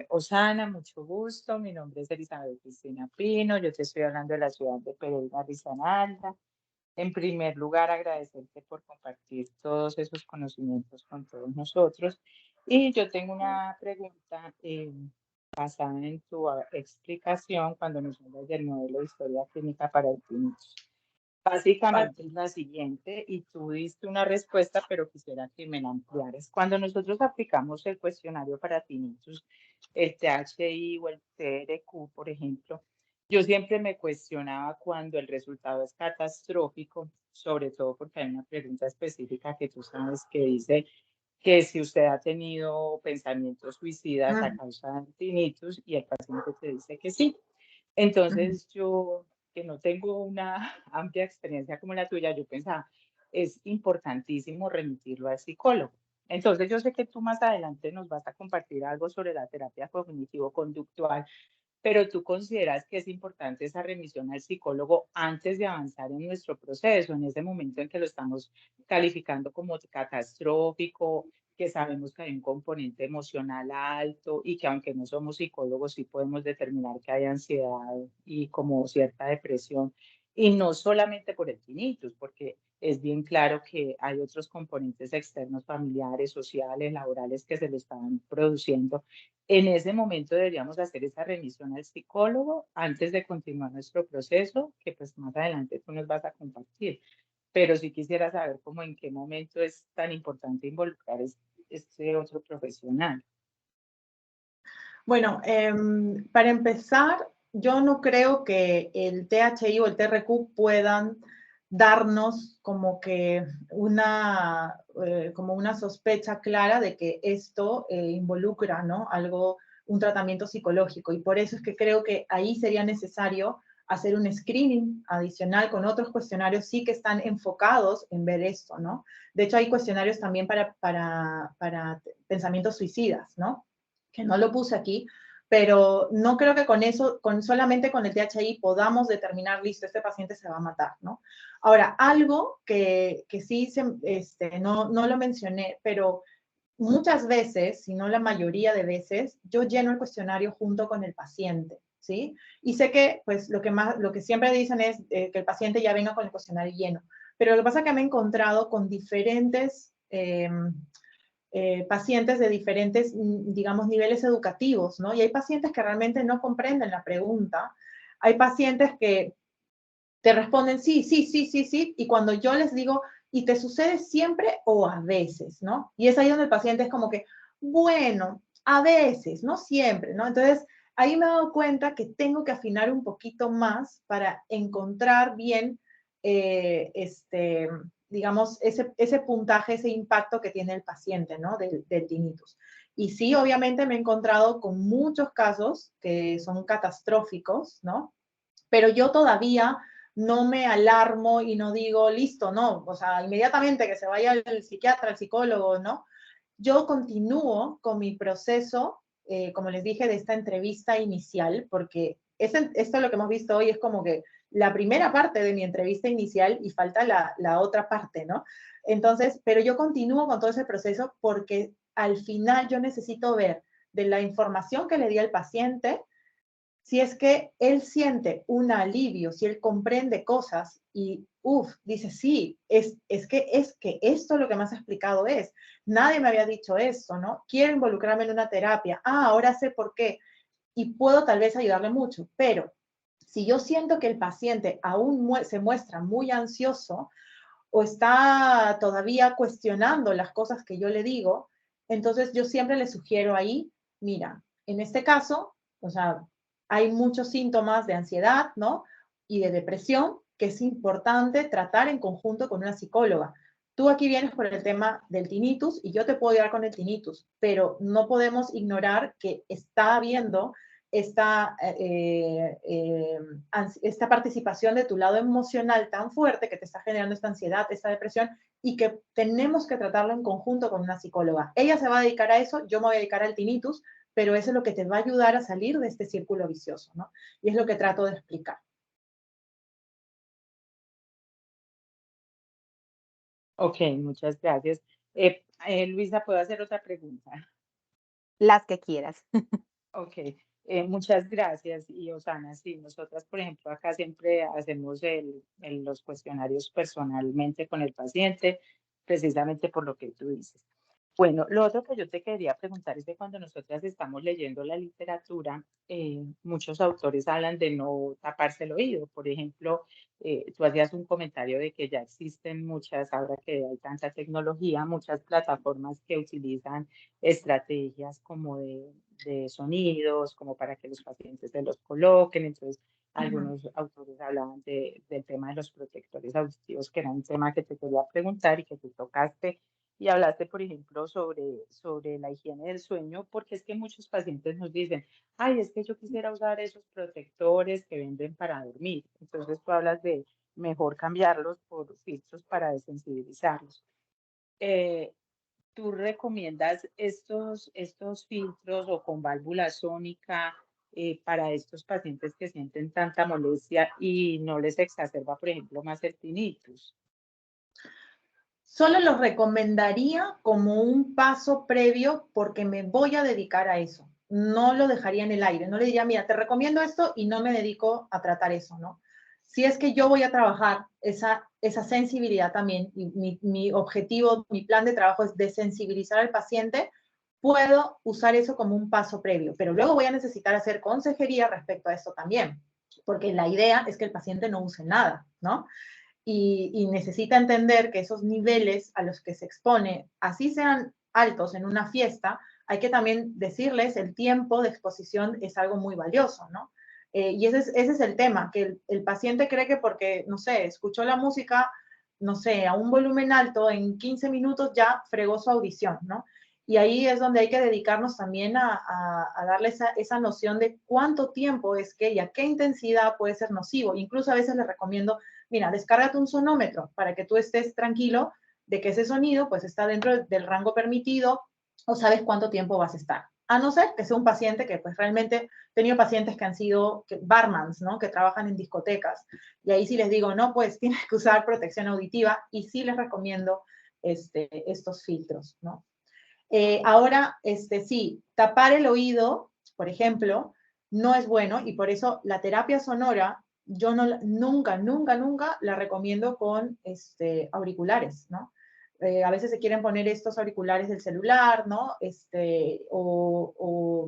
Osana, mucho gusto. Mi nombre es Elizabeth Cristina Pino. Yo te estoy hablando de la ciudad de Pereira, Risaralda. En primer lugar, agradecerte por compartir todos esos conocimientos con todos nosotros. Y yo tengo una pregunta basada en tu explicación cuando nos hablas del modelo de historia clínica para el tinnitus. Básicamente es la siguiente, y tú diste una respuesta, pero quisiera que me la ampliaras. Cuando nosotros aplicamos el cuestionario para tinnitus, el THI o el TRQ, por ejemplo, yo siempre me cuestionaba cuando el resultado es catastrófico, sobre todo porque hay una pregunta específica que tú sabes que dice que si usted ha tenido pensamientos suicidas a causa del tinnitus y el paciente te dice que sí. Entonces yo, que no tengo una amplia experiencia como la tuya, yo pensaba, es importantísimo remitirlo al psicólogo. Entonces yo sé que tú más adelante nos vas a compartir algo sobre la terapia cognitivo-conductual, pero tú consideras que es importante esa remisión al psicólogo antes de avanzar en nuestro proceso, en ese momento en que lo estamos calificando como catastrófico, que sabemos que hay un componente emocional alto y que aunque no somos psicólogos sí podemos determinar que hay ansiedad y como cierta depresión, y no solamente por el tinnitus, porque es bien claro que hay otros componentes externos, familiares, sociales, laborales que se le están produciendo. En ese momento deberíamos hacer esa remisión al psicólogo antes de continuar nuestro proceso, que pues más adelante tú nos vas a compartir. pero sí quisiera saber cómo en qué momento es tan importante involucrar este otro profesional.
Bueno, para empezar, yo no creo que el THI o el TRQ puedan darnos como una sospecha clara de que esto involucra, ¿no? Un tratamiento psicológico. Y por eso es que creo que ahí sería necesario hacer un screening adicional con otros cuestionarios sí que están enfocados en ver esto, ¿no? De hecho, hay cuestionarios también para pensamientos suicidas, ¿no? Que no lo puse aquí, pero no creo que con eso, solamente con el THI podamos determinar, listo, este paciente se va a matar, ¿no? Ahora, algo que sí no lo mencioné, pero muchas veces, si no la mayoría de veces, yo lleno el cuestionario junto con el paciente, ¿sí? Y sé que, pues, lo que siempre dicen es que el paciente ya venga con el cuestionario lleno, pero lo que pasa es que me he encontrado con diferentes pacientes de diferentes, digamos, niveles educativos, ¿no? Y hay pacientes que realmente no comprenden la pregunta. Hay pacientes que te responden sí, sí, sí, sí, sí, y cuando yo les digo, ¿y te sucede siempre o a veces, no? Y es ahí donde el paciente es como que, bueno, a veces, no siempre, ¿no? Entonces, ahí me he dado cuenta que tengo que afinar un poquito más para encontrar bien, digamos, ese puntaje, ese impacto que tiene el paciente, ¿no? Del tinnitus. Y sí, obviamente me he encontrado con muchos casos que son catastróficos, ¿no? Pero yo todavía no me alarmo y no digo, listo, no, o sea, inmediatamente que se vaya el psiquiatra, el psicólogo, ¿no? Yo continúo con mi proceso, como les dije, de esta entrevista inicial, porque esto es lo que hemos visto hoy, es como que la primera parte de mi entrevista inicial y falta la otra parte, ¿no? Entonces, pero yo continúo con todo ese proceso porque al final yo necesito ver de la información que le di al paciente, si es que él siente un alivio, si él comprende cosas y, dice, sí, es que esto es lo que más explicado es. Nadie me había dicho eso, ¿no? Quiero involucrarme en una terapia. Ahora sé por qué. Y puedo tal vez ayudarle mucho, pero si yo siento que el paciente aún se muestra muy ansioso o está todavía cuestionando las cosas que yo le digo, entonces yo siempre le sugiero ahí, mira, en este caso, o sea, hay muchos síntomas de ansiedad, ¿no? Y de depresión que es importante tratar en conjunto con una psicóloga. Tú aquí vienes por el tema del tinnitus y yo te puedo ayudar con el tinnitus, pero no podemos ignorar que está habiendo esta participación de tu lado emocional tan fuerte que te está generando esta ansiedad, esta depresión, y que tenemos que tratarlo en conjunto con una psicóloga. Ella se va a dedicar a eso, yo me voy a dedicar al tinnitus, pero eso es lo que te va a ayudar a salir de este círculo vicioso, ¿no? Y es lo que trato de explicar.
Ok, muchas gracias. Luisa, ¿puedo hacer otra pregunta?
Las que quieras.
Ok, muchas gracias. Y Osana, sí, nosotras, por ejemplo, acá siempre hacemos los cuestionarios personalmente con el paciente, precisamente por lo que tú dices. Bueno, lo otro que yo te quería preguntar es que cuando nosotras estamos leyendo la literatura, muchos autores hablan de no taparse el oído. Por ejemplo, tú hacías un comentario de que ya existen muchas, ahora que hay tanta tecnología, muchas plataformas que utilizan estrategias como de sonidos, como para que los pacientes se los coloquen. Entonces, algunos autores hablaban del tema de los protectores auditivos, que era un tema que te quería preguntar y que tú tocaste y hablaste, por ejemplo, sobre la higiene del sueño, porque es que muchos pacientes nos dicen, ay, es que yo quisiera usar esos protectores que venden para dormir. Entonces tú hablas de mejor cambiarlos por filtros para desensibilizarlos. Eh, ¿Tú recomiendas estos filtros o con válvula sónica para estos pacientes que sienten tanta molestia y no les exacerba, por ejemplo, más el tinnitus?
Solo los recomendaría como un paso previo porque me voy a dedicar a eso. No lo dejaría en el aire, no le diría, mira, te recomiendo esto y no me dedico a tratar eso, ¿no? Si es que yo voy a trabajar esa sensibilidad también, y mi objetivo, mi plan de trabajo es desensibilizar al paciente, puedo usar eso como un paso previo, pero luego voy a necesitar hacer consejería respecto a eso también, porque la idea es que el paciente no use nada, ¿no? y necesita entender que esos niveles a los que se expone, así sean altos en una fiesta, hay que también decirles el tiempo de exposición es algo muy valioso, ¿no? Y ese es el tema, que el paciente cree que porque, no sé, escuchó la música, no sé, a un volumen alto, en 15 minutos ya fregó su audición, ¿no? Y ahí es donde hay que dedicarnos también a darle esa noción de cuánto tiempo es que y a qué intensidad puede ser nocivo. Incluso a veces les recomiendo, mira, descárgate un sonómetro para que tú estés tranquilo de que ese sonido pues está dentro del rango permitido o sabes cuánto tiempo vas a estar. A no ser que sea un paciente que pues realmente he tenido pacientes que han sido barmans, ¿no? Que trabajan en discotecas. Y ahí sí les digo, no, pues tienes que usar protección auditiva y sí les recomiendo estos filtros, ¿no? Ahora, sí, tapar el oído, por ejemplo, no es bueno y por eso la terapia sonora yo nunca la recomiendo con auriculares, ¿no? A veces se quieren poner estos auriculares del celular, ¿no? O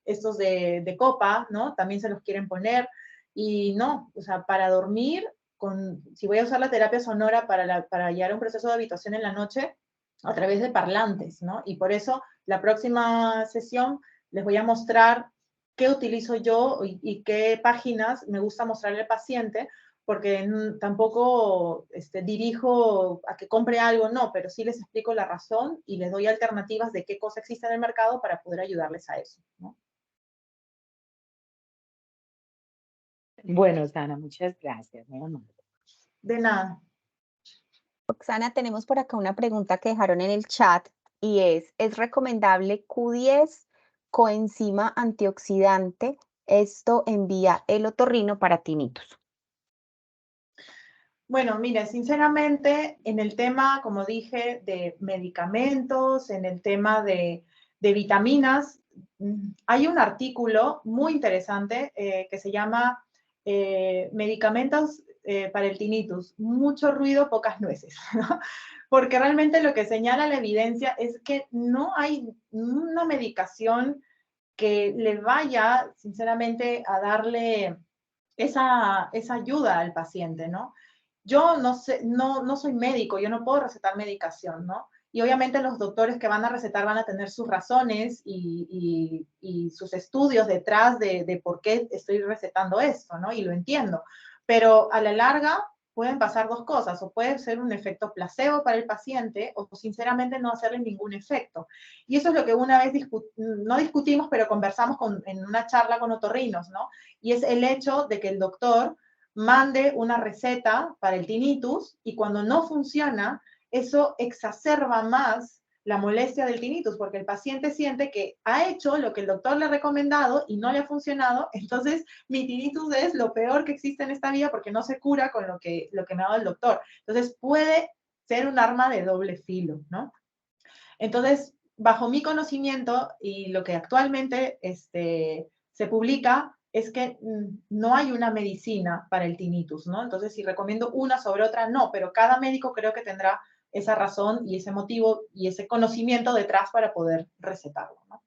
estos de copa, ¿no? También se los quieren poner y no, o sea, para dormir, si voy a usar la terapia sonora para llevar un proceso de habitación en la noche, a través de parlantes, ¿no? Y por eso la próxima sesión les voy a mostrar qué utilizo yo y qué páginas me gusta mostrarle al paciente, porque tampoco dirijo a que compre algo, no, pero sí les explico la razón y les doy alternativas de qué cosa existe en el mercado para poder ayudarles a eso, ¿no?
Bueno, Sana, muchas gracias, muy amable.
De nada.
Oxana, tenemos por acá una pregunta que dejaron en el chat y ¿es recomendable Q10 coenzima antioxidante? Esto envía el otorrino para tinnitus.
Bueno, mire, sinceramente, en el tema, como dije, de medicamentos, en el tema de vitaminas, hay un artículo muy interesante que se llama Medicamentos para el tinnitus, mucho ruido, pocas nueces, ¿no? Porque realmente lo que señala la evidencia es que no hay una medicación que le vaya, sinceramente, a darle esa ayuda al paciente, ¿no? Yo no sé, no soy médico, yo no puedo recetar medicación, ¿no? Y obviamente los doctores que van a recetar van a tener sus razones y sus estudios detrás de por qué estoy recetando esto, ¿no? Y lo entiendo. Pero a la larga pueden pasar dos cosas, o puede ser un efecto placebo para el paciente, o sinceramente no hacerle ningún efecto. Y eso es lo que una vez no discutimos, pero conversamos en una charla con otorrinos, ¿no? Y es el hecho de que el doctor mande una receta para el tinnitus y cuando no funciona, eso exacerba más la molestia del tinnitus, porque el paciente siente que ha hecho lo que el doctor le ha recomendado y no le ha funcionado, entonces mi tinnitus es lo peor que existe en esta vida porque no se cura con lo que me ha dado el doctor. Entonces puede ser un arma de doble filo, ¿no? Entonces, bajo mi conocimiento y lo que actualmente se publica, es que no hay una medicina para el tinnitus, ¿no? Entonces, si recomiendo una sobre otra, no, pero cada médico creo que tendrá esa razón y ese motivo y ese conocimiento detrás para poder recetarlo, ¿no?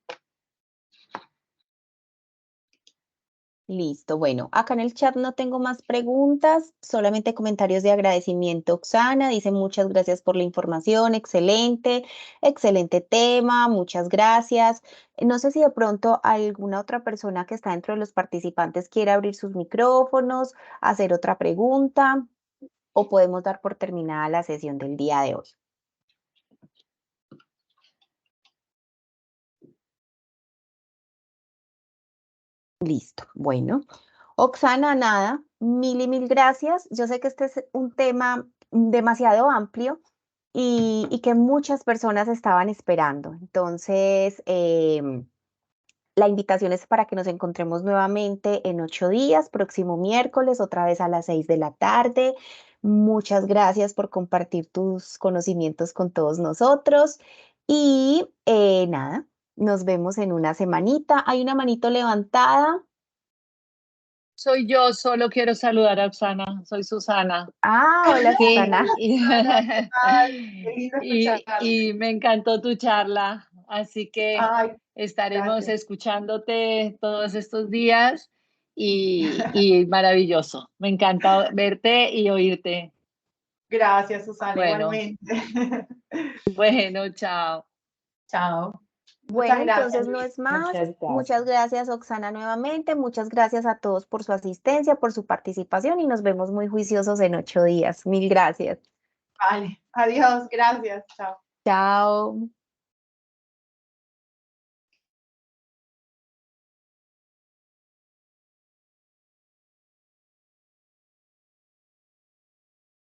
Listo, bueno, acá en el chat no tengo más preguntas, solamente comentarios de agradecimiento. Oxana dice muchas gracias por la información, excelente, excelente tema, muchas gracias. No sé si de pronto alguna otra persona que está dentro de los participantes quiere abrir sus micrófonos, hacer otra pregunta o podemos dar por terminada la sesión del día de hoy. Listo, bueno. Oxana, nada, mil y mil gracias. Yo sé que este es un tema demasiado amplio y que muchas personas estaban esperando. Entonces, la invitación es para que nos encontremos nuevamente en 8 días, próximo miércoles, otra vez a las 6 de la tarde. Muchas gracias por compartir tus conocimientos con todos nosotros. Y nada, nos vemos en una semanita. Hay una manito levantada.
Soy yo, solo quiero saludar a Oxana, soy Susana.
Ah, hola Susana.
Qué lindo escucharte.
Y me encantó tu charla, así que
Ay,
estaremos
gracias.
escuchándote todos estos días y maravilloso. Me encanta verte y oírte.
Gracias, Susana,
Bueno,
igualmente.
bueno, chao.
Chao. Muchas
Bueno,
gracias,
entonces no
Liz.
es más.
Muchas
Muchas
gracias.
gracias, Oxana, nuevamente. Muchas gracias a todos por su asistencia, por su participación y nos vemos muy juiciosos en 8 días. Mil gracias.
Vale, adiós, gracias, chao.
Chao.